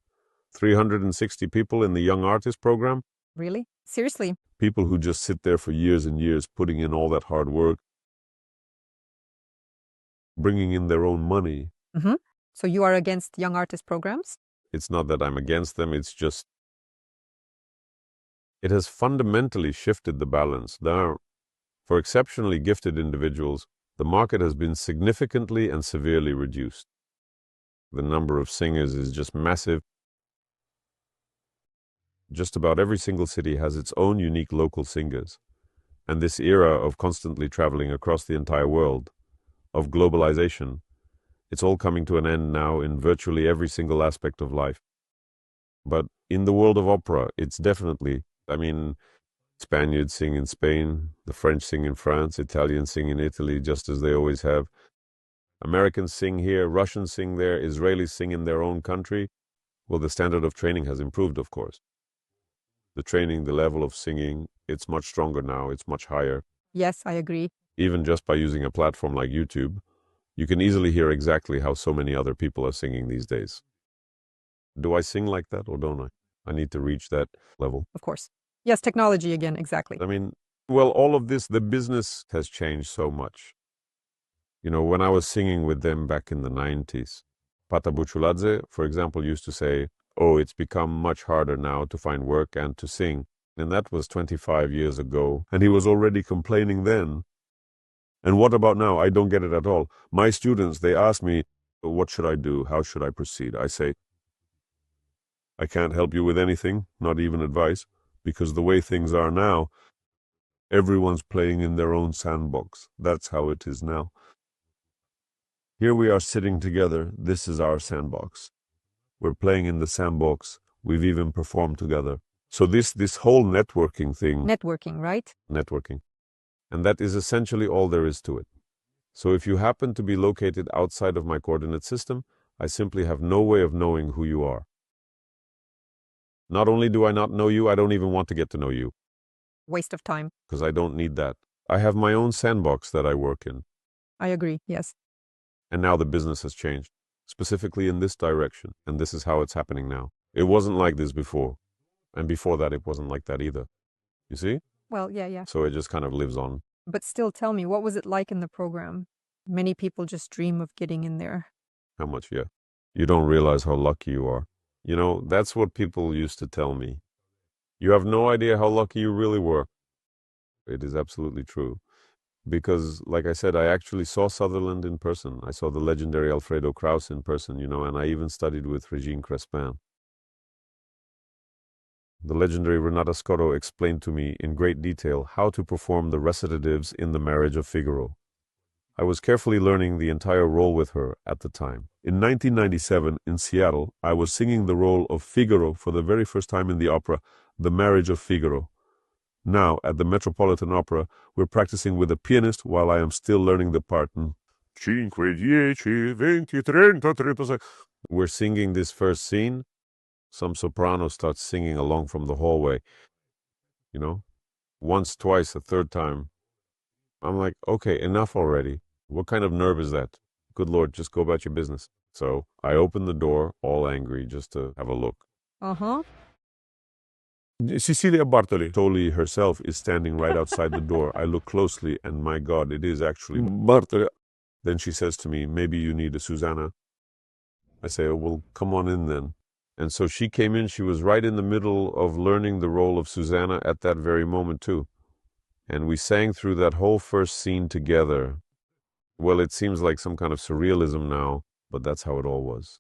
B: 360 people in the young artist program?
A: Really? Seriously?
B: People who just sit there for years and years, putting in all that hard work, bringing in their own money.
A: Mm-hmm. So you are against young artist programs?
B: It's not that I'm against them, it's just it has fundamentally shifted the balance. Now, for exceptionally gifted individuals, the market has been significantly and severely reduced. The number of singers is just massive. Just about every single city has its own unique local singers. And this era of constantly traveling across the entire world, of globalization, it's all coming to an end now in virtually every single aspect of life. But in the world of opera, it's definitely, Spaniards sing in Spain, the French sing in France, Italians sing in Italy, just as they always have. Americans sing here, Russians sing there, Israelis sing in their own country. Well, the standard of training has improved, of course. The training, the level of singing, it's much stronger now, it's much higher.
A: Yes, I agree.
B: Even just by using a platform like YouTube, you can easily hear exactly how so many other people are singing these days. Do I sing like that or don't I? I need to reach that level.
A: Of course. Yes, technology again, exactly.
B: All of this, the business has changed so much. When I was singing with them back in the 90s, Pata Buchuladze, for example, used to say, oh, it's become much harder now to find work and to sing And that was 25 years ago, and he was already complaining then. And what about now? I don't get it at all. My students, they ask me, what should I do? How should I proceed? I say, I can't help you with anything, not even advice, because the way things are now, everyone's playing in their own sandbox. That's how it is now. Here we are sitting together. This is our sandbox. We're playing in the sandbox. We've even performed together. So this whole networking thing.
A: Networking, right?
B: Networking. And that is essentially all there is to it. So if you happen to be located outside of my coordinate system, I simply have no way of knowing who you are. Not only do I not know you, I don't even want to get to know you.
A: Waste of time.
B: Because I don't need that. I have my own sandbox that I work in.
A: I agree, yes.
B: And now the business has changed, specifically in this direction, and this is how it's happening now. It wasn't like this before, and before that it wasn't like that either. You see?
A: Well, yeah.
B: So it just kind of lives on.
A: But still, tell me, what was it like in the program? Many people just dream of getting in there.
B: How much, yeah. You don't realize how lucky you are. You know, that's what people used to tell me. You have no idea how lucky you really were. It is absolutely true. Because, like I said, I actually saw Sutherland in person. I saw the legendary Alfredo Kraus in person, you know, and I even studied with Regine Crespin. The legendary Renata Scotto explained to me in great detail how to perform the recitatives in The Marriage of Figaro. I was carefully learning the entire role with her at the time. In 1997, in Seattle, I was singing the role of Figaro for the very first time in the opera, The Marriage of Figaro. Now, at the Metropolitan Opera, we're practicing with a pianist while I am still learning the part. 5, 10, 20, 30. We're singing this first scene. Some soprano starts singing along from the hallway. You know? Once, twice, a third time. I'm like, okay, enough already. What kind of nerve is that? Good Lord, just go about your business. So I open the door, all angry, just to have a look.
A: Uh-huh.
B: Cecilia Bartoli herself is standing right outside the door. I look closely, and my God, it is actually Bartoli. Then she says to me, maybe you need a Susanna. I say, oh, well, come on in then. And so she came in. She was right in the middle of learning the role of Susanna at that very moment, too. And we sang through that whole first scene together. Well, it seems like some kind of surrealism now, but that's how it all was.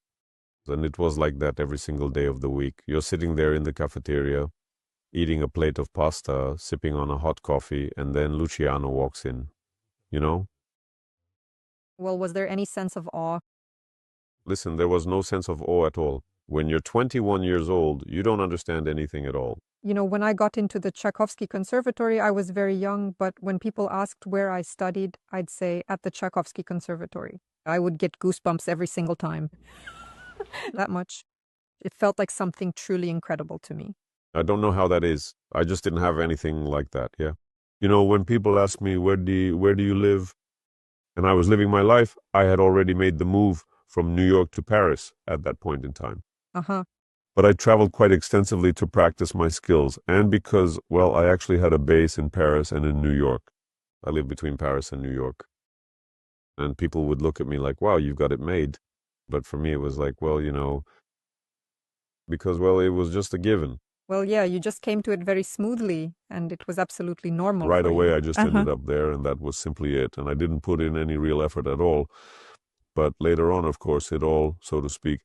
B: And it was like that every single day of the week. You're sitting there in the cafeteria, eating a plate of pasta, sipping on a hot coffee, and then Luciano walks in. You know?
A: Well, was there any sense of awe?
B: Listen, there was no sense of awe at all. When you're 21 years old, you don't understand anything at all.
A: You know, when I got into the Tchaikovsky Conservatory, I was very young, but when people asked where I studied, I'd say at the Tchaikovsky Conservatory. I would get goosebumps every single time. That much. It felt like something truly incredible to me.
B: I don't know how that is. I just didn't have anything like that, yeah. You know, when people ask me, where do you live? And I was living my life, I had already made the move from New York to Paris at that point in time.
A: Uh-huh.
B: But I traveled quite extensively to practice my skills, and because, well, I actually had a base in Paris and in New York. I lived between Paris and New York. And people would look at me like, wow, you've got it made. But for me, it was like, well, you know, because, well, it was just a given.
A: Well, yeah, you just came to it very smoothly, and it was absolutely normal.
B: Right
A: for
B: away,
A: you.
B: I just ended up there, and that was simply it. And I didn't put in any real effort at all. But later on, of course, it all, so to speak,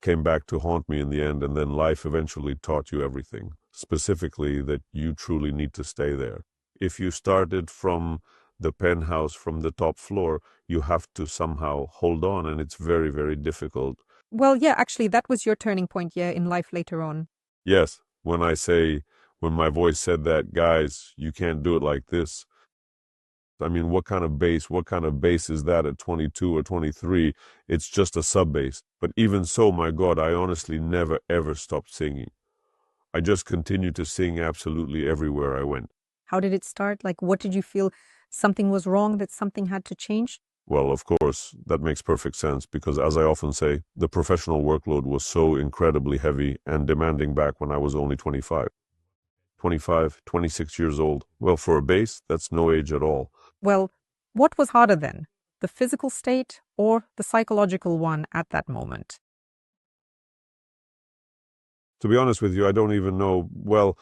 B: came back to haunt me in the end, and then life eventually taught you everything, specifically that you truly need to stay there. If you started from the penthouse, from the top floor, you have to somehow hold on, and it's very, very difficult.
A: Well, yeah, actually, that was your turning point, yeah, in life later on.
B: Yes, when my voice said that, guys, you can't do it like this. I mean, what kind of bass is that at 22 or 23? It's just a sub bass. But even so, my God, I honestly never, ever stopped singing. I just continued to sing absolutely everywhere I went.
A: How did it start? Like, what did you feel? Something was wrong, that something had to change?
B: Well, of course, that makes perfect sense because, as I often say, the professional workload was so incredibly heavy and demanding back when I was only 25. 25, 26 years old. Well, for a bass, that's no age at all.
A: Well, what was harder then? The physical state or the psychological one at that moment?
B: To be honest with you, I don't even know. Well,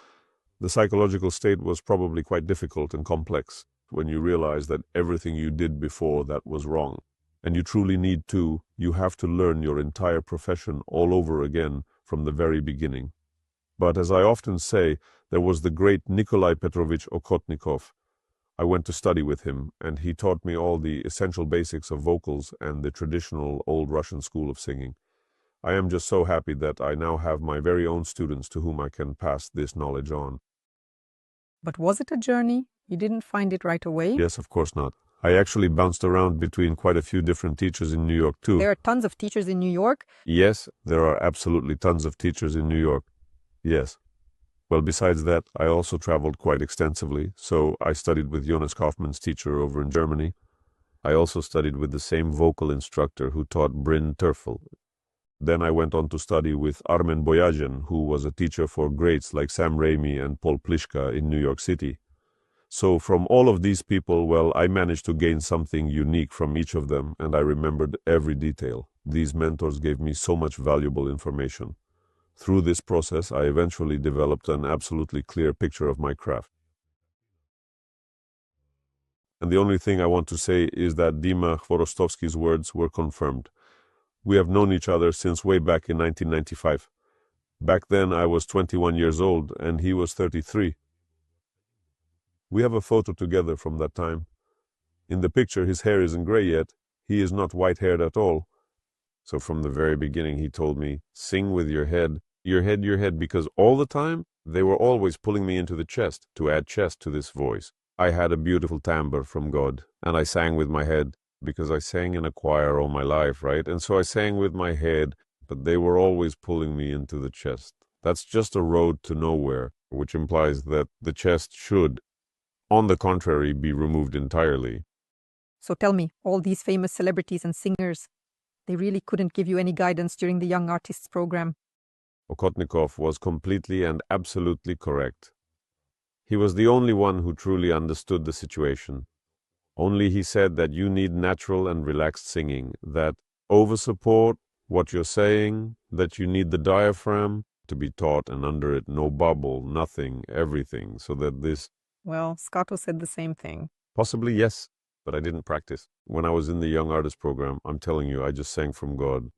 B: The psychological state was probably quite difficult and complex when you realize that everything you did before that was wrong. And you truly need to, you have to learn your entire profession all over again from the very beginning. But as I often say, there was the great Nikolai Petrovich Okhotnikov. I went to study with him, and he taught me all the essential basics of vocals and the traditional old Russian school of singing. I am just so happy that I now have my very own students to whom I can pass this knowledge on.
A: But was it a journey? You didn't find it right away?
B: Yes, of course not. I actually bounced around between quite a few different teachers in New York, too.
A: There are tons of teachers in New York?
B: Yes, there are absolutely tons of teachers in New York. Yes. Well, besides that, I also traveled quite extensively, so I studied with Jonas Kaufmann's teacher over in Germany. I also studied with the same vocal instructor who taught Bryn Terfel. Then I went on to study with Armen Boyajian, who was a teacher for greats like Sam Raimi and Paul Pliszka in New York City. So from all of these people, well, I managed to gain something unique from each of them, and I remembered every detail. These mentors gave me so much valuable information. Through this process, I eventually developed an absolutely clear picture of my craft. And the only thing I want to say is that Dima Chvorostovsky's words were confirmed. We have known each other since way back in 1995. Back then, I was 21 years old, and he was 33. We have a photo together from that time. In the picture, his hair isn't gray yet. He is not white-haired at all. So from the very beginning, he told me, sing with your head, because all the time, they were always pulling me into the chest to add chest to this voice. I had a beautiful timbre from God, and I sang with my head, because I sang in a choir all my life, right? And so I sang with my head, but they were always pulling me into the chest. That's just a road to nowhere, which implies that the chest should, on the contrary, be removed entirely.
A: So tell me, all these famous celebrities and singers, they really couldn't give you any guidance during the Young Artists program?
B: Okhotnikov was completely and absolutely correct. He was the only one who truly understood the situation. Only he said that you need natural and relaxed singing, that over-support what you're saying, that you need the diaphragm to be taut and under it no bubble, nothing, everything, so that this...
A: Well, Scotto said the same thing.
B: Possibly, yes, but I didn't practice. When I was in the Young Artist program, I'm telling you, I just sang from God.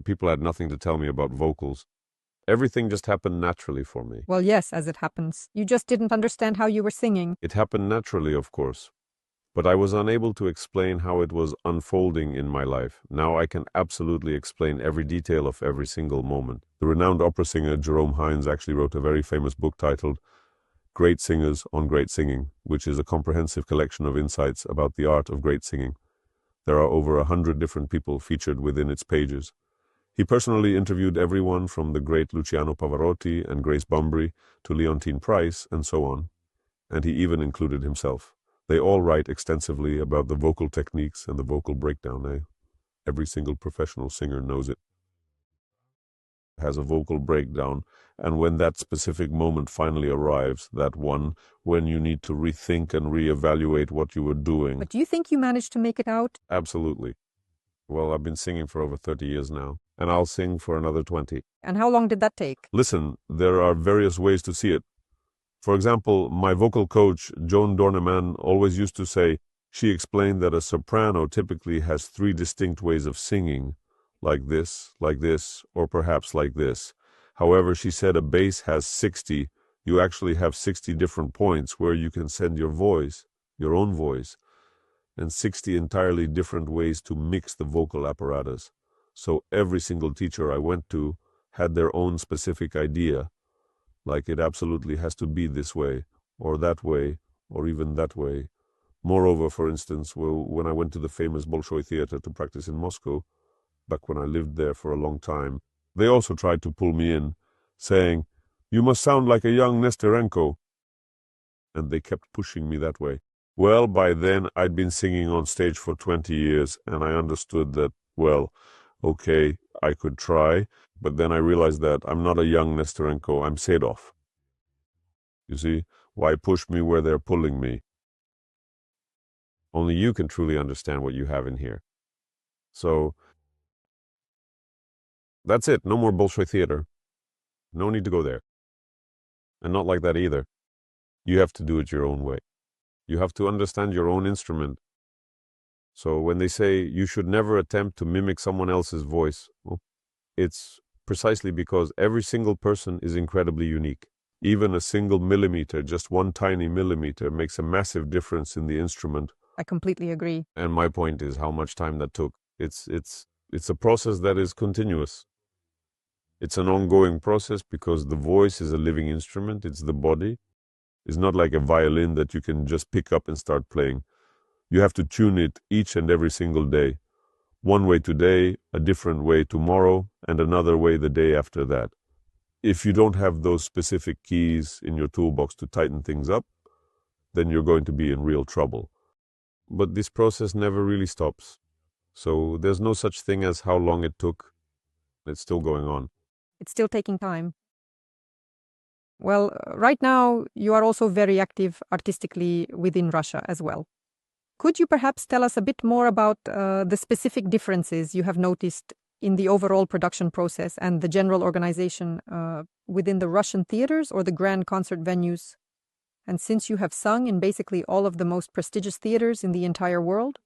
B: People had nothing to tell me about vocals. Everything just happened naturally for me.
A: Well, yes, as it happens. You just didn't understand how you were singing.
B: It happened naturally, of course. But I was unable to explain how it was unfolding in my life. Now I can absolutely explain every detail of every single moment. The renowned opera singer Jerome Hines actually wrote a very famous book titled Great Singers on Great Singing, which is a comprehensive collection of insights about the art of great singing. There are over 100 different people featured within its pages. He personally interviewed everyone from the great Luciano Pavarotti and Grace Bumbry to Leontine Price and so on. And he even included himself. They all write extensively about the vocal techniques and the vocal breakdown, eh? Every single professional singer knows it. Has a vocal breakdown, and when that specific moment finally arrives, that one when you need to rethink and reevaluate what you were doing.
A: But do you think you managed to make it out?
B: Absolutely. Well, I've been singing for over 30 years now, and I'll sing for another 20.
A: And how long did that take?
B: Listen, there are various ways to see it. For example, my vocal coach, Joan Dornemann, always used to say, she explained that a soprano typically has 3 distinct ways of singing, like this, or perhaps like this. However, she said a bass has 60. You actually have 60 different points where you can send your voice, your own voice, and 60 entirely different ways to mix the vocal apparatus. So every single teacher I went to had their own specific idea, like it absolutely has to be this way, or even that way. Moreover, for instance, when I went to the famous Bolshoi Theatre to practice in Moscow, back when I lived there for a long time, they also tried to pull me in, saying, "You must sound like a young Nesterenko." And they kept pushing me that way. Well, by then, I'd been singing on stage for 20 years, and I understood that, well, okay, I could try, but then I realized that I'm not a young Nesterenko, I'm Sedov. You see, why push me where they're pulling me? Only you can truly understand what you have in here. So, that's it. No more Bolshoi Theater. No need to go there. And not like that either. You have to do it your own way. You have to understand your own instrument. So when they say you should never attempt to mimic someone else's voice, well, it's precisely because every single person is incredibly unique. Even a single millimeter, just one tiny millimeter, makes a massive difference in the instrument.
A: I completely agree.
B: And my point is how much time that took. It's a process that is continuous. It's an ongoing process because the voice is a living instrument. It's the body. It's not like a violin that you can just pick up and start playing. You have to tune it each and every single day. One way today, a different way tomorrow, and another way the day after that. If you don't have those specific keys in your toolbox to tighten things up, then you're going to be in real trouble. But this process never really stops. So there's no such thing as how long it took. It's still going on.
A: It's still taking time. Well, right now you are also very active artistically within Russia as well. Could you perhaps tell us a bit more about the specific differences you have noticed in the overall production process and the general organization within the Russian theaters or the grand concert venues? And since you have sung in basically all of the most prestigious theaters in the entire world,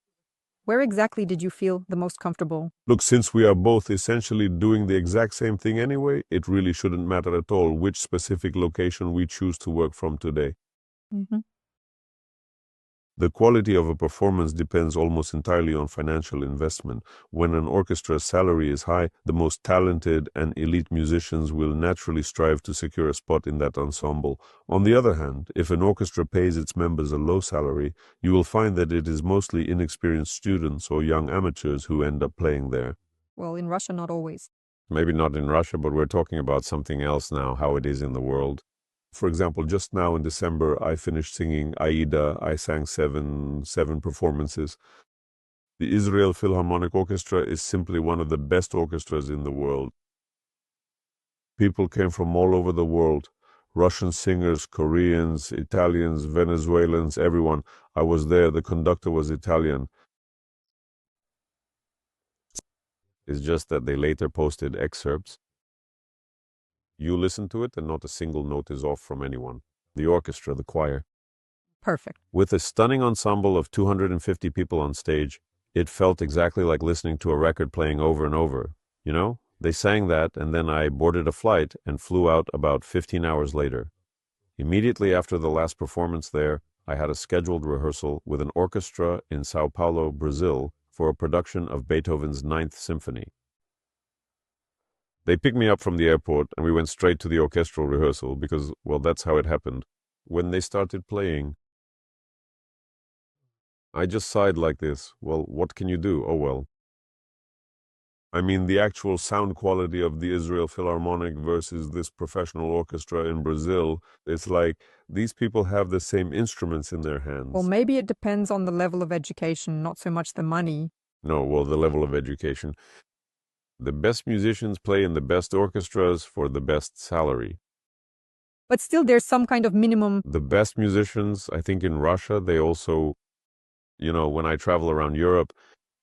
A: where exactly did you feel the most comfortable?
B: Look, since we are both essentially doing the exact same thing anyway, it really shouldn't matter at all which specific location we choose to work from today.
A: Mm-hmm.
B: The quality of a performance depends almost entirely on financial investment. When an orchestra's salary is high, the most talented and elite musicians will naturally strive to secure a spot in that ensemble. On the other hand, if an orchestra pays its members a low salary, you will find that it is mostly inexperienced students or young amateurs who end up playing there.
A: Well, in Russia, not always.
B: Maybe not in Russia, but we're talking about something else now, how it is in the world. For example, just now in December, I finished singing Aida. I sang seven performances. The Israel Philharmonic Orchestra is simply one of the best orchestras in the world. People came from all over the world. Russian singers, Koreans, Italians, Venezuelans, everyone. I was there. The conductor was Italian. It's just that they later posted excerpts. You listen to it and not a single note is off from anyone. The orchestra, the choir.
A: Perfect.
B: With a stunning ensemble of 250 people on stage, it felt exactly like listening to a record playing over and over. You know, they sang that and then I boarded a flight and flew out about 15 hours later. Immediately after the last performance there, I had a scheduled rehearsal with an orchestra in Sao Paulo, Brazil, for a production of Beethoven's Ninth Symphony. They picked me up from the airport and we went straight to the orchestral rehearsal because, well, that's how it happened. When they started playing, I just sighed like this. Well, what can you do? Oh, well. I mean, the actual sound quality of the Israel Philharmonic versus this professional orchestra in Brazil, it's like these people have the same instruments in their hands.
A: Well, maybe it depends on the level of education, not so much the money.
B: No, well, the level of education. The best musicians play in the best orchestras for the best salary.
A: But still, there's some kind of minimum.
B: The best musicians, I think in Russia, they also, when I travel around Europe,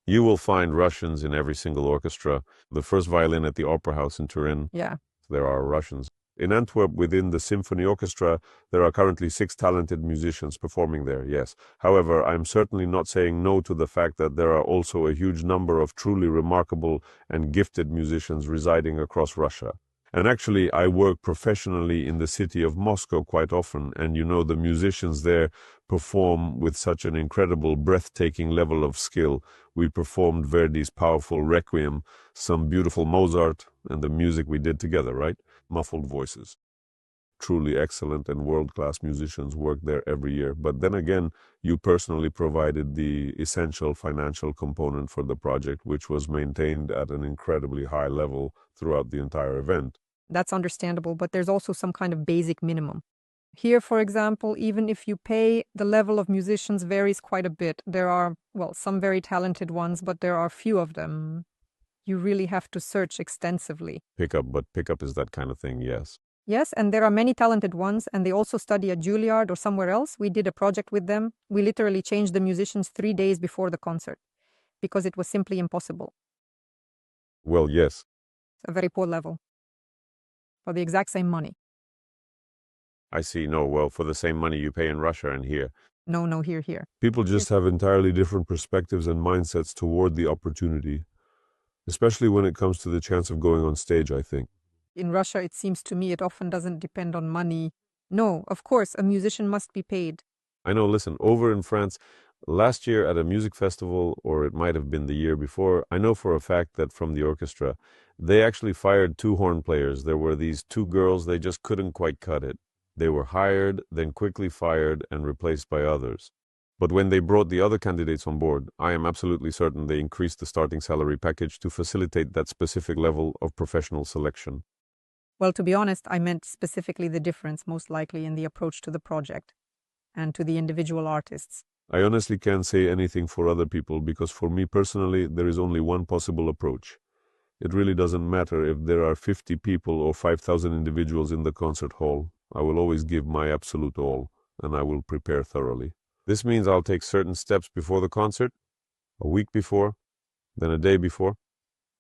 B: you will find Russians in every single orchestra. The first violin at the Opera House in Turin,
A: Yeah.
B: there are Russians. In Antwerp, within the symphony orchestra, there are currently 6 talented musicians performing there, yes. However, I'm certainly not saying no to the fact that there are also a huge number of truly remarkable and gifted musicians residing across Russia. And actually, I work professionally in the city of Moscow quite often, and the musicians there perform with such an incredible, breathtaking level of skill. We performed Verdi's powerful Requiem, some beautiful Mozart, and the music we did together, right? Muffled voices. Truly excellent and world-class musicians work there every year. But then again, you personally provided the essential financial component for the project, which was maintained at an incredibly high level throughout the entire event.
A: That's understandable, but there's also some kind of basic minimum. Here, for example, even if you pay, the level of musicians varies quite a bit. There are, some very talented ones, but there are few of them. You really have to search extensively.
B: Pickup is that kind of thing, yes.
A: Yes, and there are many talented ones, and they also study at Juilliard or somewhere else. We did a project with them. We literally changed the musicians 3 days before the concert, because it was simply impossible.
B: Well, yes.
A: A very poor level. For the exact same money.
B: I see. No, well, for the same money you pay in Russia and here.
A: No, here.
B: People just have entirely different perspectives and mindsets toward the opportunity, especially when it comes to the chance of going on stage, I think.
A: In Russia, it seems to me it often doesn't depend on money. No, of course, a musician must be paid.
B: I know, listen, over in France, last year at a music festival, or it might have been the year before, I know for a fact that from the orchestra, they actually fired 2 horn players. There were these 2 girls, they just couldn't quite cut it. They were hired, then quickly fired and replaced by others. But when they brought the other candidates on board, I am absolutely certain they increased the starting salary package to facilitate that specific level of professional selection.
A: Well, to be honest, I meant specifically the difference, most likely, in the approach to the project and to the individual artists.
B: I honestly can't say anything for other people because for me personally, there is only one possible approach. It really doesn't matter if there are 50 people or 5,000 individuals in the concert hall. I will always give my absolute all, and I will prepare thoroughly. This means I'll take certain steps before the concert, a week before, then a day before,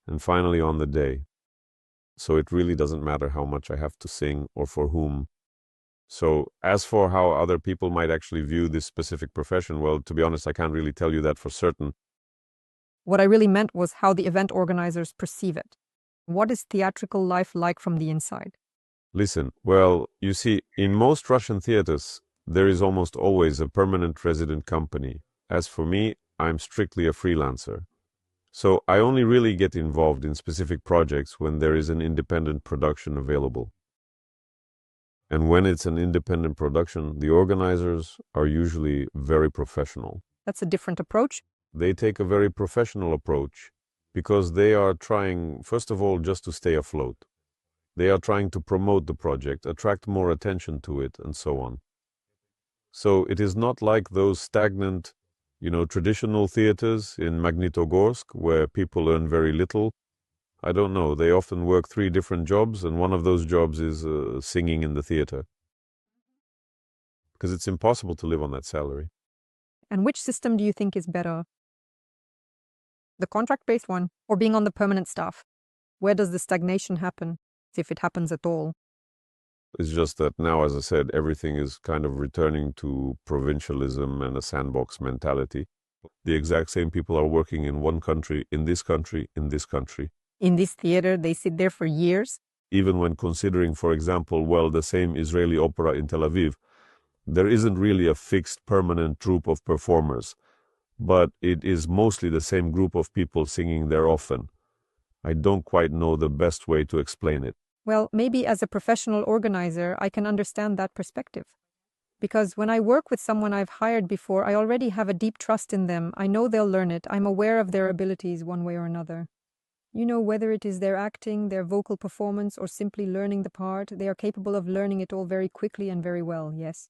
B: and finally on the day. So it really doesn't matter how much I have to sing or for whom. So as for how other people might actually view this specific profession, well, to be honest, I can't really tell you that for certain.
A: What I really meant was how the event organizers perceive it. What is theatrical life like from the inside?
B: Listen, well, you see, in most Russian theaters, there is almost always a permanent resident company. As for me, I'm strictly a freelancer. So I only really get involved in specific projects when there is an independent production available. And when it's an independent production, the organizers are usually very professional.
A: That's a different approach.
B: They take a very professional approach because they are trying, first of all, just to stay afloat. They are trying to promote the project, attract more attention to it, and so on. So it is not like those stagnant, traditional theaters in Magnitogorsk where people earn very little. I don't know, they often work 3 different jobs, and one of those jobs is singing in the theater. Because it's impossible to live on that salary.
A: And which system do you think is better? The contract-based one, or being on the permanent staff? Where does the stagnation happen, if it happens at all?
B: It's just that now, as I said, everything is kind of returning to provincialism and a sandbox mentality. The exact same people are working in one country, in this country, in this country.
A: In this theater, they sit there for years?
B: Even when considering, for example, the same Israeli opera in Tel Aviv, there isn't really a fixed permanent troupe of performers, but it is mostly the same group of people singing there often. I don't quite know the best way to explain it.
A: Well, maybe as a professional organizer, I can understand that perspective. Because when I work with someone I've hired before, I already have a deep trust in them. I know they'll learn it. I'm aware of their abilities one way or another. Whether it is their acting, their vocal performance, or simply learning the part, they are capable of learning it all very quickly and very well, yes.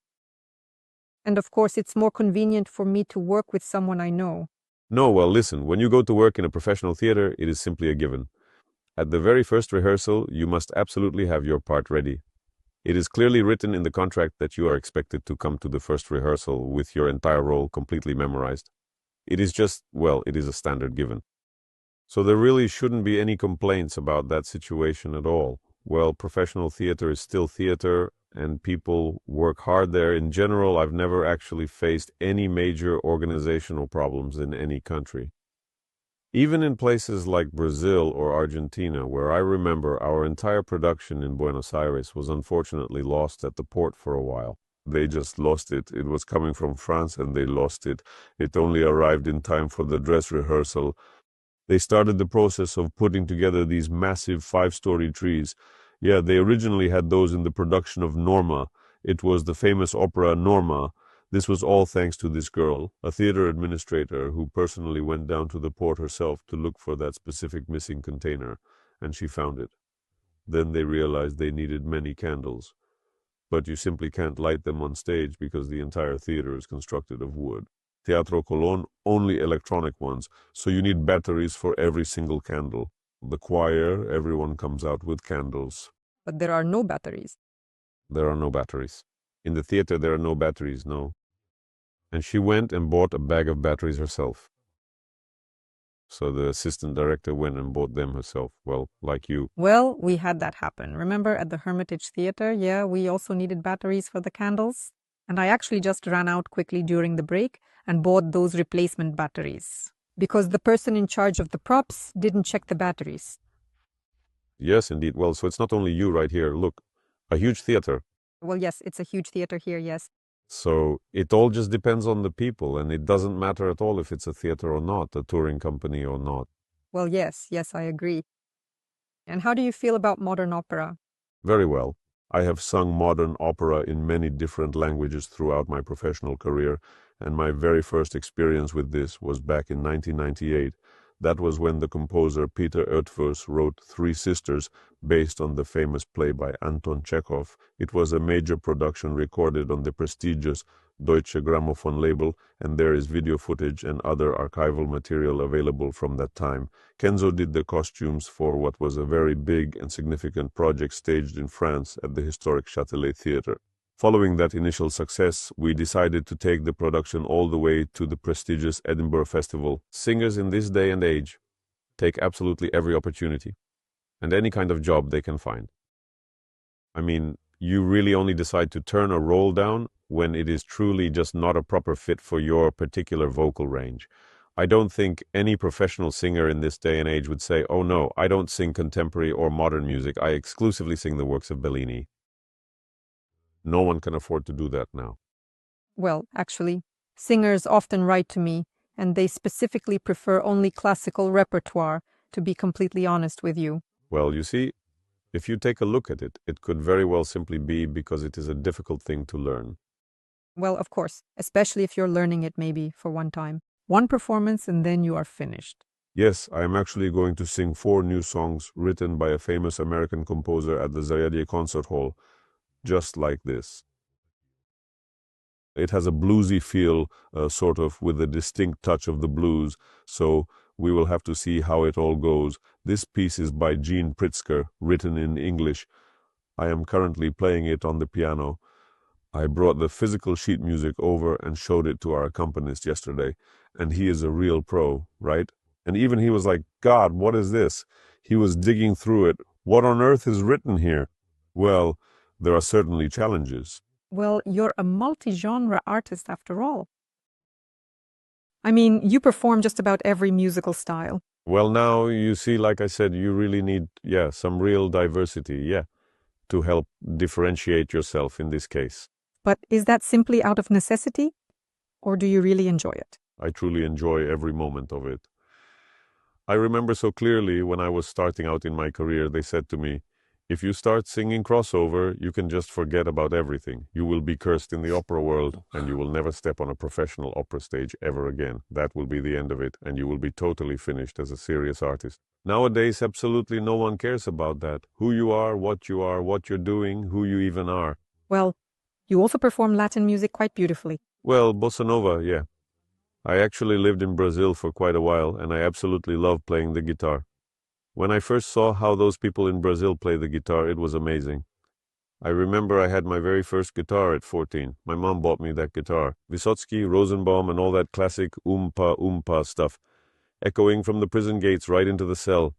A: And of course, it's more convenient for me to work with someone I know.
B: No, well, listen, when you go to work in a professional theater, it is simply a given. At the very first rehearsal, you must absolutely have your part ready. It is clearly written in the contract that you are expected to come to the first rehearsal with your entire role completely memorized. It is just, it is a standard given. So there really shouldn't be any complaints about that situation at all. Well, professional theater is still theater, and people work hard there. In general, I've never actually faced any major organizational problems in any country. Even in places like Brazil or Argentina, where I remember our entire production in Buenos Aires was unfortunately lost at the port for a while. They just lost it. It was coming from France and they lost it. It only arrived in time for the dress rehearsal. They started the process of putting together these massive 5-story trees. Yeah, they originally had those in the production of Norma. It was the famous opera Norma. This was all thanks to this girl, a theater administrator who personally went down to the port herself to look for that specific missing container, and she found it. Then they realized they needed many candles. But you simply can't light them on stage because the entire theater is constructed of wood. Teatro Colón, only electronic ones, so you need batteries for every single candle. The choir, everyone comes out with candles.
A: But there are no batteries.
B: There are no batteries. In the theater, there are no batteries, no. And she went and bought a bag of batteries herself. So the assistant director went and bought them herself. Well, like you.
A: Well, we had that happen. Remember at the Hermitage Theatre? Yeah, we also needed batteries for the candles. And I actually just ran out quickly during the break and bought those replacement batteries. Because the person in charge of the props didn't check the batteries.
B: Yes, indeed. Well, so it's not only you right here. Look, a huge theater.
A: Well, yes, it's a huge theater here, yes.
B: So it all just depends on the people, and it doesn't matter at all if it's a theater or not, a touring company or not.
A: Well, yes, I agree. And how do you feel about modern opera?
B: Very well. I have sung modern opera in many different languages throughout my professional career, and my very first experience with this was back in 1998. That was when the composer Peter Oetvers wrote Three Sisters, based on the famous play by Anton Chekhov. It was a major production recorded on the prestigious Deutsche Grammophon label, and there is video footage and other archival material available from that time. Kenzo did the costumes for what was a very big and significant project staged in France at the historic Châtelet Theatre. Following that initial success, we decided to take the production all the way to the prestigious Edinburgh Festival. Singers in this day and age take absolutely every opportunity and any kind of job they can find. I mean, you really only decide to turn a role down when it is truly just not a proper fit for your particular vocal range. I don't think any professional singer in this day and age would say, "Oh no, I don't sing contemporary or modern music. I exclusively sing the works of Bellini." No one can afford to do that now.
A: Well, actually, singers often write to me, and they specifically prefer only classical repertoire, to be completely honest with you.
B: Well, you see, if you take a look at it, it could very well simply be because it is a difficult thing to learn.
A: Well, of course, especially if you're learning it maybe for one time. One performance and then you are finished.
B: Yes, I am actually going to sing 4 new songs written by a famous American composer at the Zayadia Concert Hall, just like this. It has a bluesy feel, sort of, with a distinct touch of the blues, so we will have to see how it all goes. This piece is by Jean Pritzker, written in English. I am currently playing it on the piano. I brought the physical sheet music over and showed it to our accompanist yesterday, and he is a real pro, right? And even he was like, "God, what is this?" He was digging through it. What on earth is written here? Well, there are certainly challenges.
A: Well, you're a multi-genre artist after all. I mean, you perform just about every musical style.
B: Well, now, you see, like I said, you really need, some real diversity, to help differentiate yourself in this case.
A: But is that simply out of necessity? Or do you really enjoy it?
B: I truly enjoy every moment of it. I remember so clearly when I was starting out in my career, they said to me, "If you start singing crossover, you can just forget about everything. You will be cursed in the opera world, and you will never step on a professional opera stage ever again. That will be the end of it, and you will be totally finished as a serious artist." Nowadays, absolutely no one cares about that. Who you are, what you're doing, who you even are.
A: Well, you also perform Latin music quite beautifully.
B: Well, bossa nova, yeah. I actually lived in Brazil for quite a while, and I absolutely love playing the guitar. When I first saw how those people in Brazil play the guitar, it was amazing. I remember I had my very first guitar at 14. My mom bought me that guitar. Vysotsky, Rosenbaum, and all that classic oompa stuff, echoing from the prison gates right into the cell.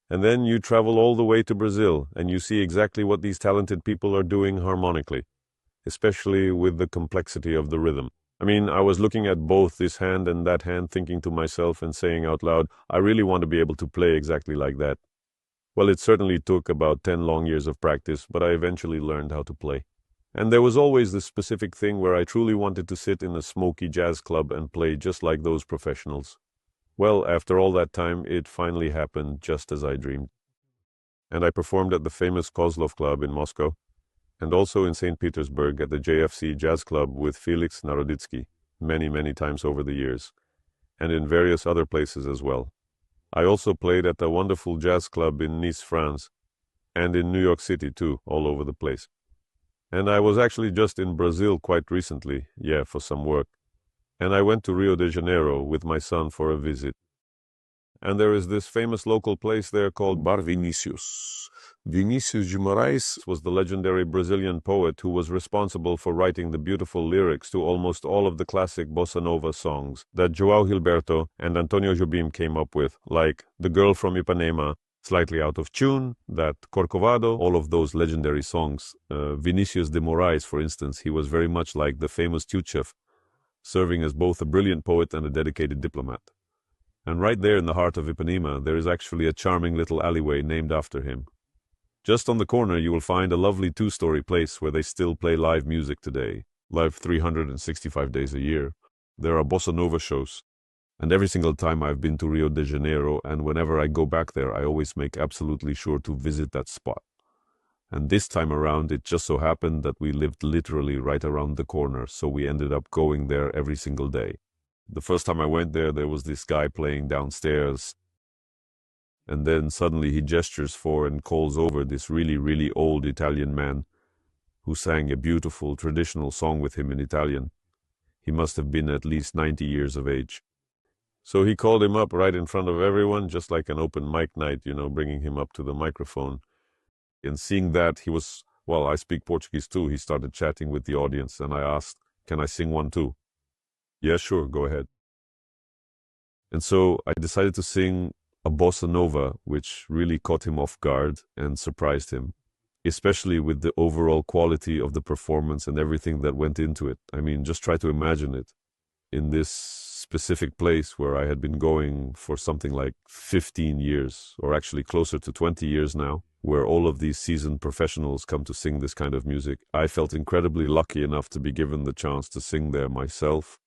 B: And then you travel all the way to Brazil, and you see exactly what these talented people are doing harmonically, especially with the complexity of the rhythm. I mean, I was looking at both this hand and that hand, thinking to myself and saying out loud, I really want to be able to play exactly like that. Well, it certainly took about 10 long years of practice, but I eventually learned how to play. And there was always this specific thing where I truly wanted to sit in a smoky jazz club and play just like those professionals. Well, after all that time, it finally happened just as I dreamed. And I performed at the famous Kozlov Club in Moscow, and also in St. Petersburg at the JFC Jazz Club with Felix Naroditsky many times over the years, and in various other places as well. I also played at a wonderful jazz club in Nice, France, and in New York City too, all over the place. And I was actually just in Brazil quite recently, for some work. And I went to Rio de Janeiro with my son for a visit. And there is this famous local place there called Bar Vinicius. Vinicius de Moraes was the legendary Brazilian poet who was responsible for writing the beautiful lyrics to almost all of the classic bossa nova songs that João Gilberto and Antonio Jobim came up with, like The Girl from Ipanema, Slightly Out of Tune, that Corcovado, all of those legendary songs. Vinicius de Moraes, for instance, he was very much like the famous Tchutchev, serving as both a brilliant poet and a dedicated diplomat. And right there in the heart of Ipanema, there is actually a charming little alleyway named after him. Just on the corner, you will find a lovely two-story place where they still play live music today, live 365 days a year. There are bossa nova shows. And every single time I've been to Rio de Janeiro, and whenever I go back there, I always make absolutely sure to visit that spot. And this time around, it just so happened that we lived literally right around the corner, so we ended up going there every single day. The first time I went there was this guy playing downstairs. And then suddenly he gestures for and calls over this really, really old Italian man who sang a beautiful traditional song with him in Italian. He must have been at least 90 years of age. So he called him up right in front of everyone, just like an open mic night, bringing him up to the microphone. And seeing that, he was, well, I speak Portuguese too. He started chatting with the audience, and I asked, can I sing one too? Yeah, sure, go ahead. And so I decided to sing a bossa nova, which really caught him off guard and surprised him, especially with the overall quality of the performance and everything that went into it. I mean, just try to imagine it. In this specific place where I had been going for something like 15 years, or actually closer to 20 years now, where all of these seasoned professionals come to sing this kind of music, I felt incredibly lucky enough to be given the chance to sing there myself.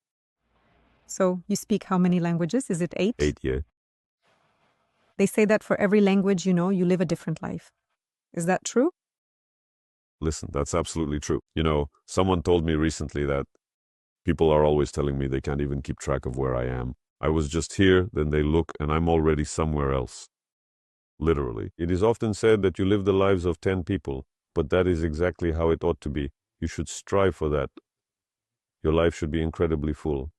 A: So you speak how many languages? Is it 8?
B: 8, yeah.
A: They say that for every language you know, you live a different life. Is that true?
B: Listen, that's absolutely true. Someone told me recently that people are always telling me they can't even keep track of where I am. I was just here, then they look, and I'm already somewhere else. Literally. It is often said that you live the lives of 10 people, but that is exactly how it ought to be. You should strive for that. Your life should be incredibly full,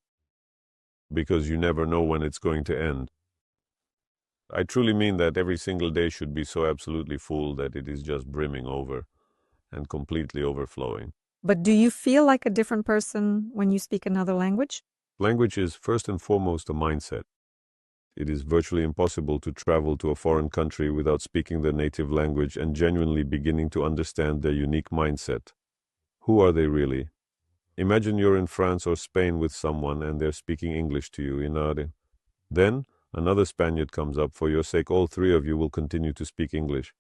B: because you never know when it's going to end. I truly mean that every single day should be so absolutely full that it is just brimming over and completely overflowing.
A: But do you feel like a different person when you speak another language?
B: Language is first and foremost a mindset. It is virtually impossible to travel to a foreign country without speaking their native language and genuinely beginning to understand their unique mindset. Who are they really? Imagine you're in France or Spain with someone and they're speaking English to you in Are. Then another Spaniard comes up. For your sake, all three of you will continue to speak English.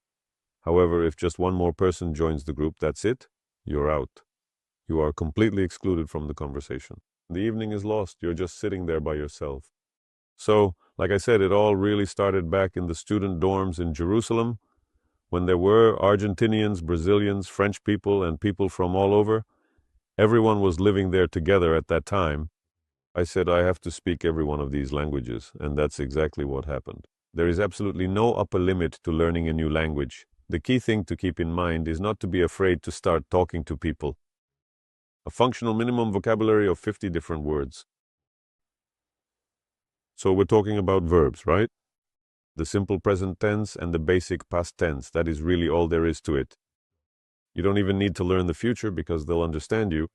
B: However, if just one more person joins the group, that's it. You're out. You are completely excluded from the conversation. The evening is lost. You're just sitting there by yourself. So, like I said, it all really started back in the student dorms in Jerusalem, when there were Argentinians, Brazilians, French people, and people from all over. Everyone was living there together at that time. I said, I have to speak every one of these languages, and that's exactly what happened. There is absolutely no upper limit to learning a new language. The key thing to keep in mind is not to be afraid to start talking to people. A functional minimum vocabulary of 50 different words. So we're talking about verbs, right? The simple present tense and the basic past tense. That is really all there is to it. You don't even need to learn the future because they'll understand you.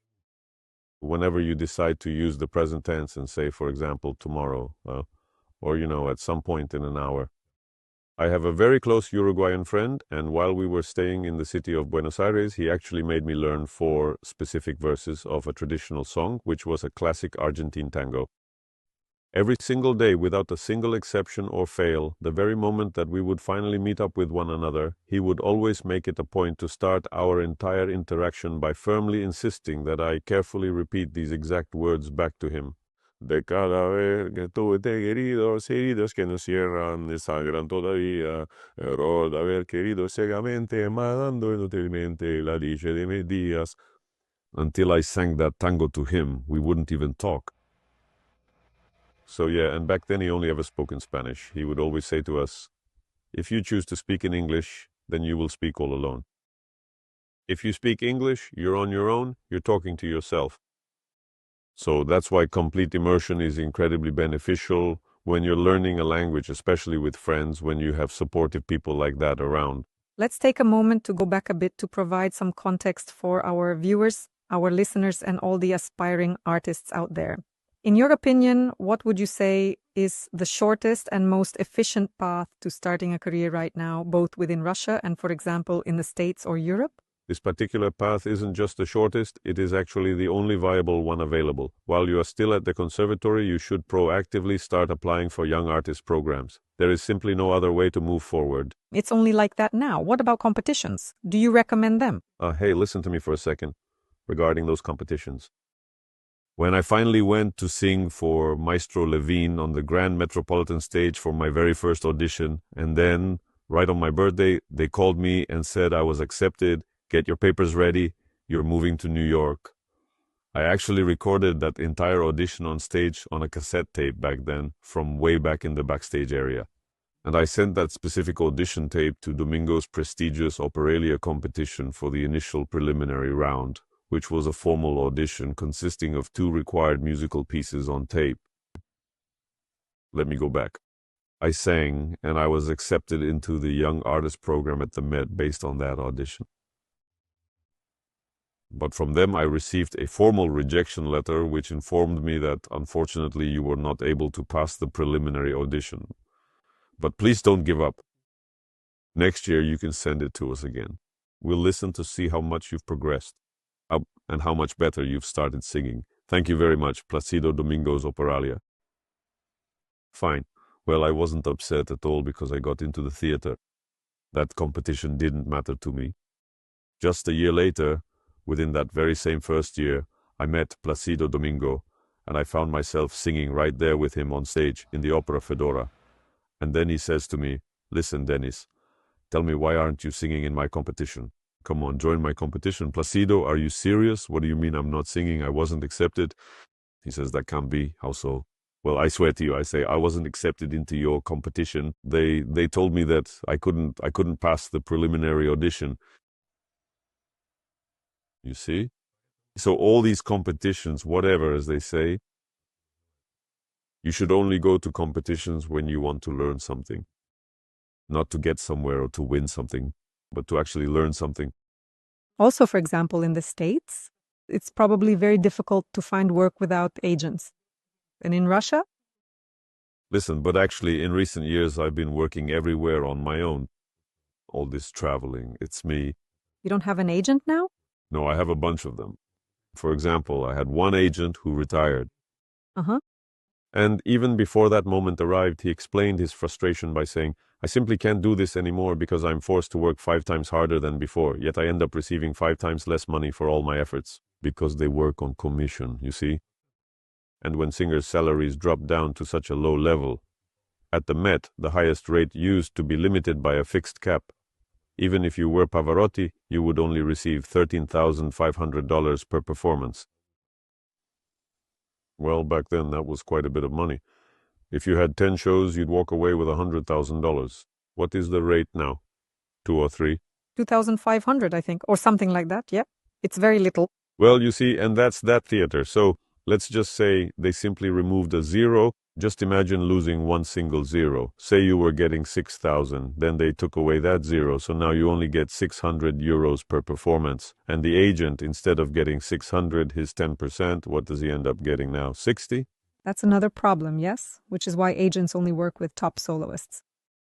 B: Whenever you decide to use the present tense and say, for example, tomorrow, or, at some point in an hour. I have a very close Uruguayan friend, and while we were staying in the city of Buenos Aires, he actually made me learn 4 specific verses of a traditional song, which was a classic Argentine tango. Every single day, without a single exception or fail, the very moment that we would finally meet up with one another, he would always make it a point to start our entire interaction by firmly insisting that I carefully repeat these exact words back to him. De cada vez que tú te queridos, heridos que nos cierran, desangran todavía, error de haber querido ciegamente, matando inútilmente la dicha de mis días. Until I sang that tango to him, we wouldn't even talk. So yeah, and back then he only ever spoke in Spanish. He would always say to us, if you choose to speak in English, then you will speak all alone. If you speak English, you're on your own, you're talking to yourself. So that's why complete immersion is incredibly beneficial when you're learning a language, especially with friends, when you have supportive people like that around.
A: Let's take a moment to go back a bit to provide some context for our viewers, our listeners, and all the aspiring artists out there. In your opinion, what would you say is the shortest and most efficient path to starting a career right now, both within Russia and, for example, in the States or Europe?
B: This particular path isn't just the shortest, it is actually the only viable one available. While you are still at the conservatory, you should proactively start applying for young artist programs. There is simply no other way to move forward.
A: It's only like that now. What about competitions? Do you recommend them?
B: Hey, listen to me for a second regarding those competitions. When I finally went to sing for Maestro Levine on the Grand Metropolitan stage for my very first audition, and then, right on my birthday, they called me and said I was accepted. Get your papers ready, you're moving to New York. I actually recorded that entire audition on stage on a cassette tape back then, from way back in the backstage area. And I sent that specific audition tape to Domingo's prestigious Operalia competition for the initial preliminary round, which was a formal audition consisting of 2 required musical pieces on tape. Let me go back. I sang, and I was accepted into the Young Artist program at the Met based on that audition. But from them I received a formal rejection letter which informed me that unfortunately you were not able to pass the preliminary audition. But please don't give up. Next year you can send it to us again. We'll listen to see how much you've progressed and how much better you've started singing. Thank you very much, Placido Domingo's Operalia. Fine. Well, I wasn't upset at all because I got into the theater. That competition didn't matter to me. Just a year later, within that very same first year, I met Placido Domingo, and I found myself singing right there with him on stage in the opera Fedora. And then he says to me, "Listen, Denis, tell me, why aren't you singing in my competition? Come on, join my competition." "Placido, are you serious? What do you mean I'm not singing? I wasn't accepted." He says, "That can't be. How so?" "Well, I swear to you," I say, "I wasn't accepted into your competition. They told me that I couldn't pass the preliminary audition." You see? So all these competitions, whatever, as they say, you should only go to competitions when you want to learn something. Not to get somewhere or to win something, but to actually learn something.
A: Also, for example, in the States, it's probably very difficult to find work without agents. And in Russia?
B: Listen, but actually in recent years I've been working everywhere on my own. All this traveling, it's me.
A: You don't have an agent now?
B: No, I have a bunch of them. For example, I had one agent who retired.
A: Uh-huh.
B: And even before that moment arrived, he explained his frustration by saying, "I simply can't do this anymore because I'm forced to work 5 times harder than before, yet I end up receiving 5 times less money for all my efforts." Because they work on commission, you see? And when singers' salaries drop down to such a low level, at the Met, the highest rate used to be limited by a fixed cap. Even if you were Pavarotti, you would only receive $13,500 per performance. Well, back then that was quite a bit of money. If you had 10 shows, you'd walk away with $100,000. What is the rate now? 2 or 3?
A: 2,500, I think, or something like that, yeah. It's very little.
B: Well, you see, and that's that theater. So let's just say they simply removed a zero. Just imagine losing one single zero. Say you were getting 6,000, then they took away that zero, so now you only get 600 euros per performance. And the agent, instead of getting 600, his 10%, what does he end up getting now? 60?
A: That's another problem, yes? Which is why agents only work with top soloists.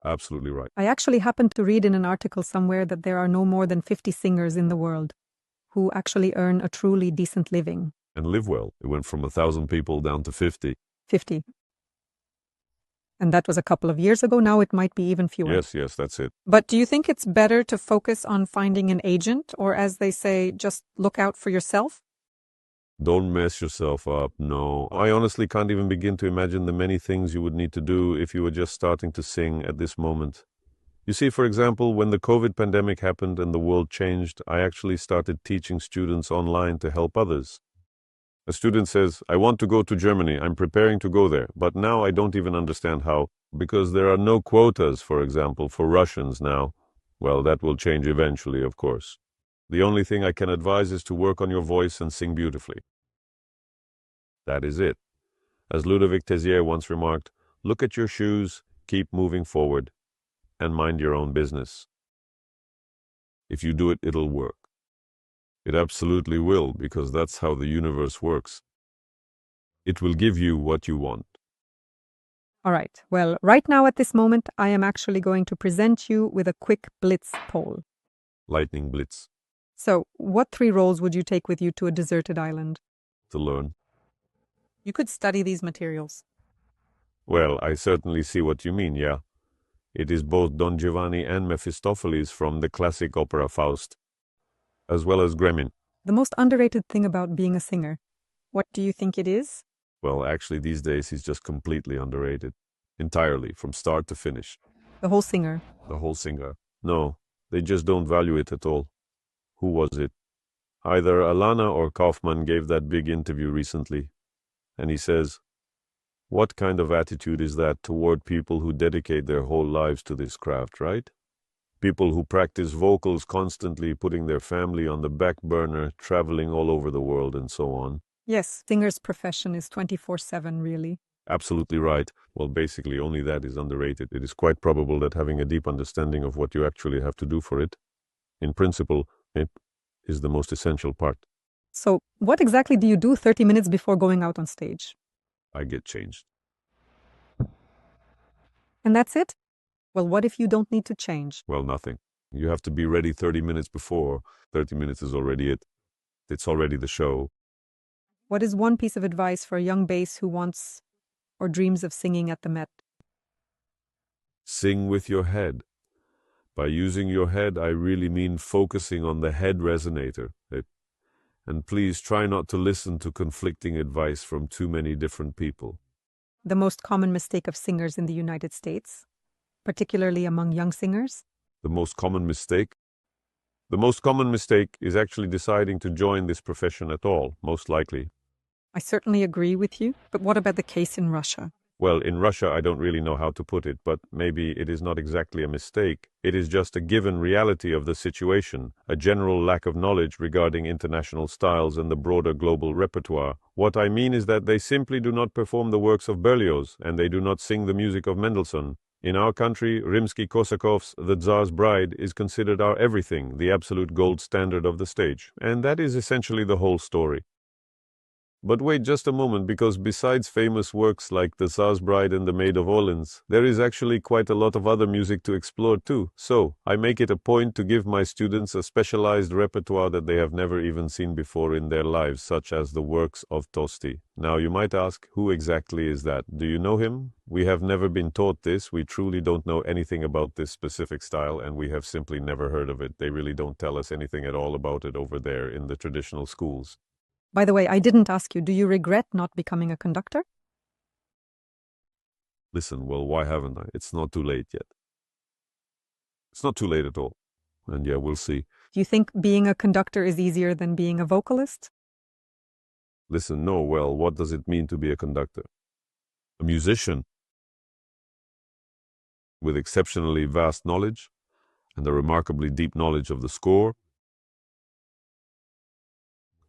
B: Absolutely right.
A: I actually happened to read in an article somewhere that there are no more than 50 singers in the world who actually earn a truly decent living.
B: And live well. It went from 1,000 people down to 50.
A: 50. And that was a couple of years ago. Now it might be even fewer.
B: Yes, that's it.
A: But do you think it's better to focus on finding an agent, or as they say, just look out for yourself?
B: Don't mess yourself up, no. I honestly can't even begin to imagine the many things you would need to do if you were just starting to sing at this moment. You see, for example, when the COVID pandemic happened and the world changed, I actually started teaching students online to help others. A student says, "I want to go to Germany. I'm preparing to go there. But now I don't even understand how, because there are no quotas, for example, for Russians now." Well, that will change eventually, of course. The only thing I can advise is to work on your voice and sing beautifully. That is it. As Ludovic Tézier once remarked, look at your shoes, keep moving forward, and mind your own business. If you do it, it'll work. It absolutely will, because that's how the universe works. It will give you what you want.
A: All right. Well, right now at this moment, I am actually going to present you with a quick blitz poll.
B: Lightning blitz.
A: So, what 3 roles would you take with you to a deserted island?
B: To learn.
A: You could study these materials.
B: Well, I certainly see what you mean, yeah. It is both Don Giovanni and Mephistopheles from the classic opera Faust, as well as Gremin.
A: The most underrated thing about being a singer, what do you think it is?
B: Well, actually, these days he's just completely underrated. Entirely, from start to finish.
A: The whole singer.
B: The whole singer. No, they just don't value it at all. Who was it? Either Alana or Kaufman gave that big interview recently. And he says, what kind of attitude is that toward people who dedicate their whole lives to this craft, right? People who practice vocals constantly, putting their family on the back burner, traveling all over the world and so on.
A: Yes, singer's profession is 24/7, really.
B: Absolutely right. Well, basically, only that is underrated. It is quite probable that having a deep understanding of what you actually have to do for it, in principle, it is the most essential part.
A: So, what exactly do you do 30 minutes before going out on stage?
B: I get changed.
A: And that's it? Well, what if you don't need to change?
B: Well, nothing. You have to be ready 30 minutes before. 30 minutes is already it. It's already the show.
A: What is one piece of advice for a young bass who wants or dreams of singing at the Met?
B: Sing with your head. By using your head, I really mean focusing on the head resonator. And please try not to listen to conflicting advice from too many different people.
A: The most common mistake of singers in the United States, particularly among young singers?
B: The most common mistake? The most common mistake is actually deciding to join this profession at all, most likely.
A: I certainly agree with you, but what about the case in Russia?
B: Well, in Russia, I don't really know how to put it, but maybe it is not exactly a mistake. It is just a given reality of the situation, a general lack of knowledge regarding international styles and the broader global repertoire. What I mean is that they simply do not perform the works of Berlioz, and they do not sing the music of Mendelssohn. In our country, Rimsky-Korsakov's The Tsar's Bride is considered our everything, the absolute gold standard of the stage. And that is essentially the whole story. But wait just a moment, because besides famous works like The Tsar's Bride and The Maid of Orleans, there is actually quite a lot of other music to explore too. So, I make it a point to give my students a specialized repertoire that they have never even seen before in their lives, such as the works of Tosti. Now, you might ask, who exactly is that? Do you know him? We have never been taught this. We truly don't know anything about this specific style, and we have simply never heard of it. They really don't tell us anything at all about it over there in the traditional schools.
A: By the way, I didn't ask you, do you regret not becoming a conductor?
B: Listen, well, why haven't I? It's not too late yet. It's not too late at all. And yeah, we'll see.
A: Do you think being a conductor is easier than being a vocalist?
B: Listen, no, well, what does it mean to be a conductor? A musician with exceptionally vast knowledge and a remarkably deep knowledge of the score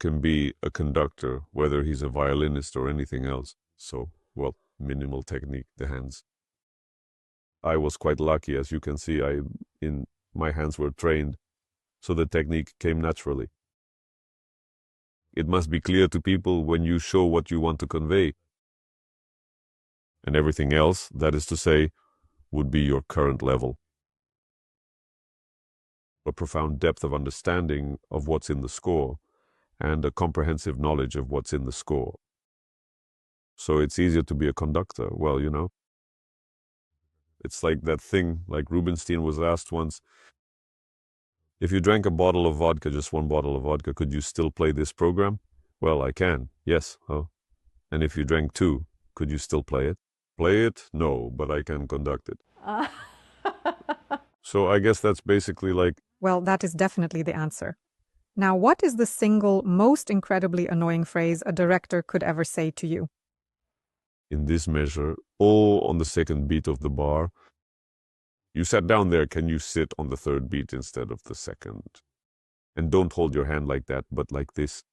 B: can be a conductor, whether he's a violinist or anything else. So, well, minimal technique, the hands. I was quite lucky, as you can see. My hands were trained, so the technique came naturally. It must be clear to people when you show what you want to convey. And everything else, that is to say, would be your current level. A profound depth of understanding of what's in the score, and a comprehensive knowledge of what's in the score. So it's easier to be a conductor. Well, you know, it's like that thing, like Rubinstein was asked once, if you drank a bottle of vodka, just one bottle of vodka, could you still play this program? Well, I can, yes. Oh. And if you drank 2, could you still play it? Play it? No, but I can conduct it. So I guess that's basically like...
A: Well, that is definitely the answer. Now, what is the single most incredibly annoying phrase a director could ever say to you?
B: In this measure, on the second beat of the bar. You sat down there, can you sit on the third beat instead of the second? And don't hold your hand like that, but like this.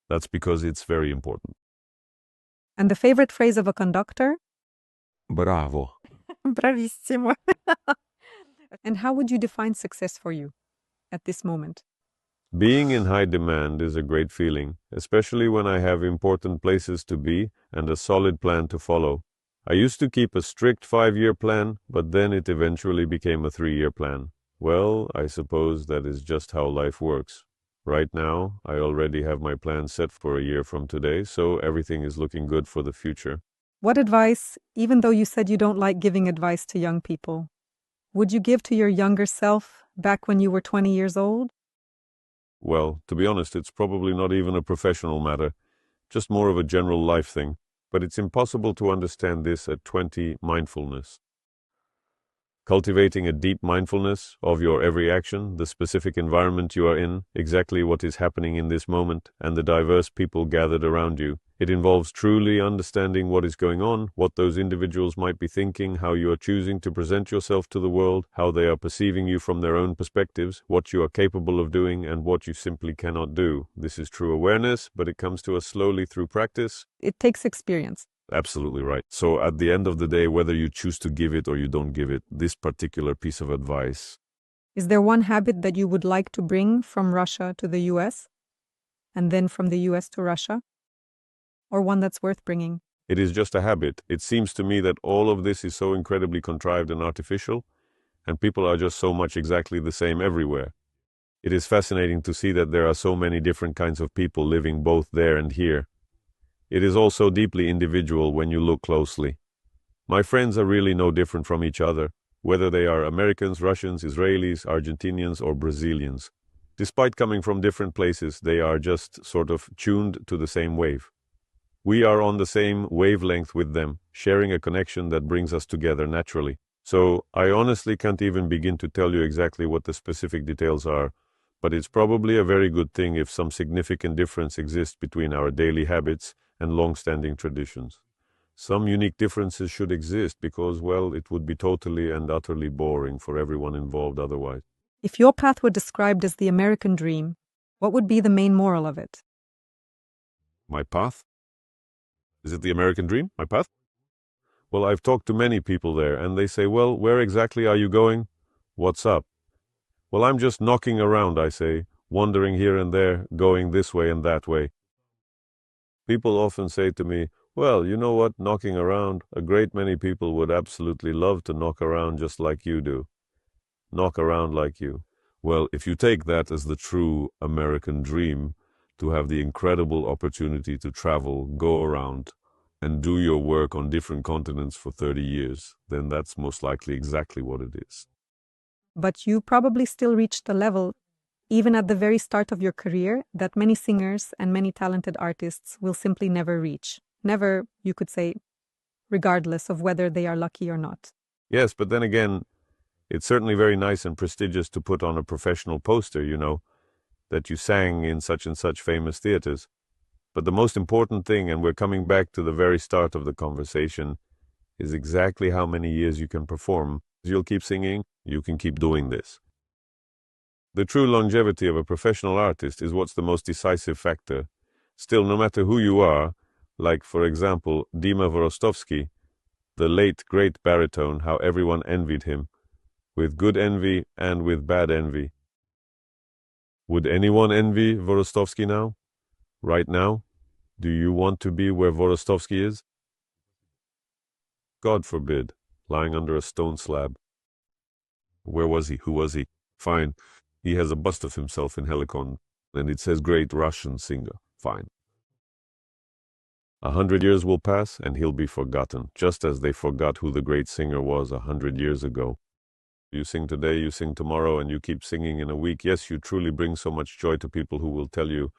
B: That's because it's very important.
A: And the favorite phrase of a conductor?
B: Bravo.
A: Bravissimo. And how would you define success for you? at this moment?
B: Being in high demand is a great feeling, especially when I have important places to be and a solid plan to follow. I used to keep a strict 5-year plan, but then it eventually became a 3-year plan. Well, I suppose that is just how life works. Right now, I already have my plan set for a year from today, so everything is looking good for the future.
A: What advice, even though you said you don't like giving advice to young people, would you give to your younger self back when you were 20 years old?
B: Well, to be honest, it's probably not even a professional matter, just more of a general life thing. But it's impossible to understand this at 20 mindfulness. Cultivating a deep mindfulness of your every action, the specific environment you are in, exactly what is happening in this moment, and the diverse people gathered around you. It involves truly understanding what is going on, what those individuals might be thinking, how you are choosing to present yourself to the world, how they are perceiving you from their own perspectives, what you are capable of doing, and what you simply cannot do. This is true awareness, but it comes to us slowly through practice.
A: It takes experience.
B: Absolutely right. So at the end of the day, whether you choose to give it or you don't give it, this particular piece of advice.
A: Is there one habit that you would like to bring from Russia to the US, and then from the US to Russia? Or one that's worth bringing?
B: It is just a habit. It seems to me that all of this is so incredibly contrived and artificial, and people are just so much exactly the same everywhere. It is fascinating to see that there are so many different kinds of people living both there and here. It is also deeply individual when you look closely. My friends are really no different from each other, whether they are Americans, Russians, Israelis, Argentinians, or Brazilians. Despite coming from different places, they are just sort of tuned to the same wave. We are on the same wavelength with them, sharing a connection that brings us together naturally. So I honestly can't even begin to tell you exactly what the specific details are, but it's probably a very good thing if some significant difference exists between our daily habits and long-standing traditions. Some unique differences should exist because, well, it would be totally and utterly boring for everyone involved otherwise.
A: If your path were described as the American dream, what would be the main moral of it?
B: My path? Is it the American dream, my path? Well, I've talked to many people there, and they say, well, where exactly are you going? What's up? Well, I'm just knocking around, I say, wandering here and there, going this way and that way. People often say to me, well, you know what, knocking around, a great many people would absolutely love to knock around just like you do. Knock around like you. Well, if you take that as the true American dream, to have the incredible opportunity to travel, go around, and do your work on different continents for 30 years, then that's most likely exactly what it is.
A: But you probably still reached a level, even at the very start of your career, that many singers and many talented artists will simply never reach. Never, you could say, regardless of whether they are lucky or not.
B: Yes, but then again, it's certainly very nice and prestigious to put on a professional poster, you know, that you sang in such and such famous theaters. But the most important thing, and we're coming back to the very start of the conversation, is exactly how many years you can perform. You'll keep singing, you can keep doing this. The true longevity of a professional artist is what's the most decisive factor. Still, no matter who you are, like, for example, Dima Vorostovsky, the late great baritone, how everyone envied him, with good envy and with bad envy. Would anyone envy Vorostovsky now? Right now? Do you want to be where Vorostovsky is? God forbid, lying under a stone slab. Where was he? Who was he? Fine. He has a bust of himself in Helicon, and it says great Russian singer. Fine. 100 years will pass, and he'll be forgotten, just as they forgot who the great singer was 100 years ago. You sing today, you sing tomorrow, and you keep singing in a week. Yes, you truly bring so much joy to people who will tell you,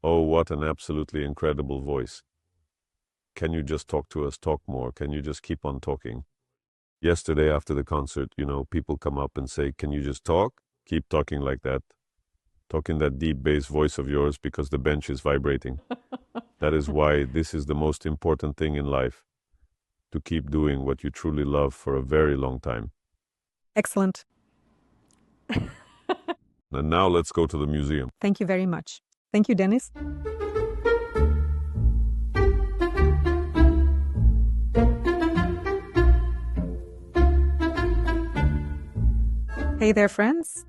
B: oh, what an absolutely incredible voice. Can you just talk to us, talk more? Can you just keep on talking? Yesterday after the concert, you know, people come up and say, can you just talk? Keep talking like that. Talk in that deep bass voice of yours because the bench is vibrating. That is why this is the most important thing in life, to keep doing what you truly love for a very long time.
A: Excellent.
B: And now let's go to the museum.
A: Thank you very much. Thank you, Denis. Hey there, friends.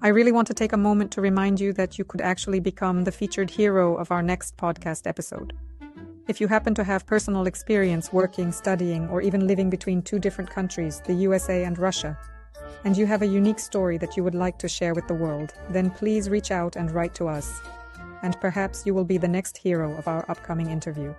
A: I really want to take a moment to remind you that you could actually become the featured hero of our next podcast episode. If you happen to have personal experience working, studying, or even living between two different countries, the USA and Russia, and you have a unique story that you would like to share with the world, then please reach out and write to us. And perhaps you will be the next hero of our upcoming interview.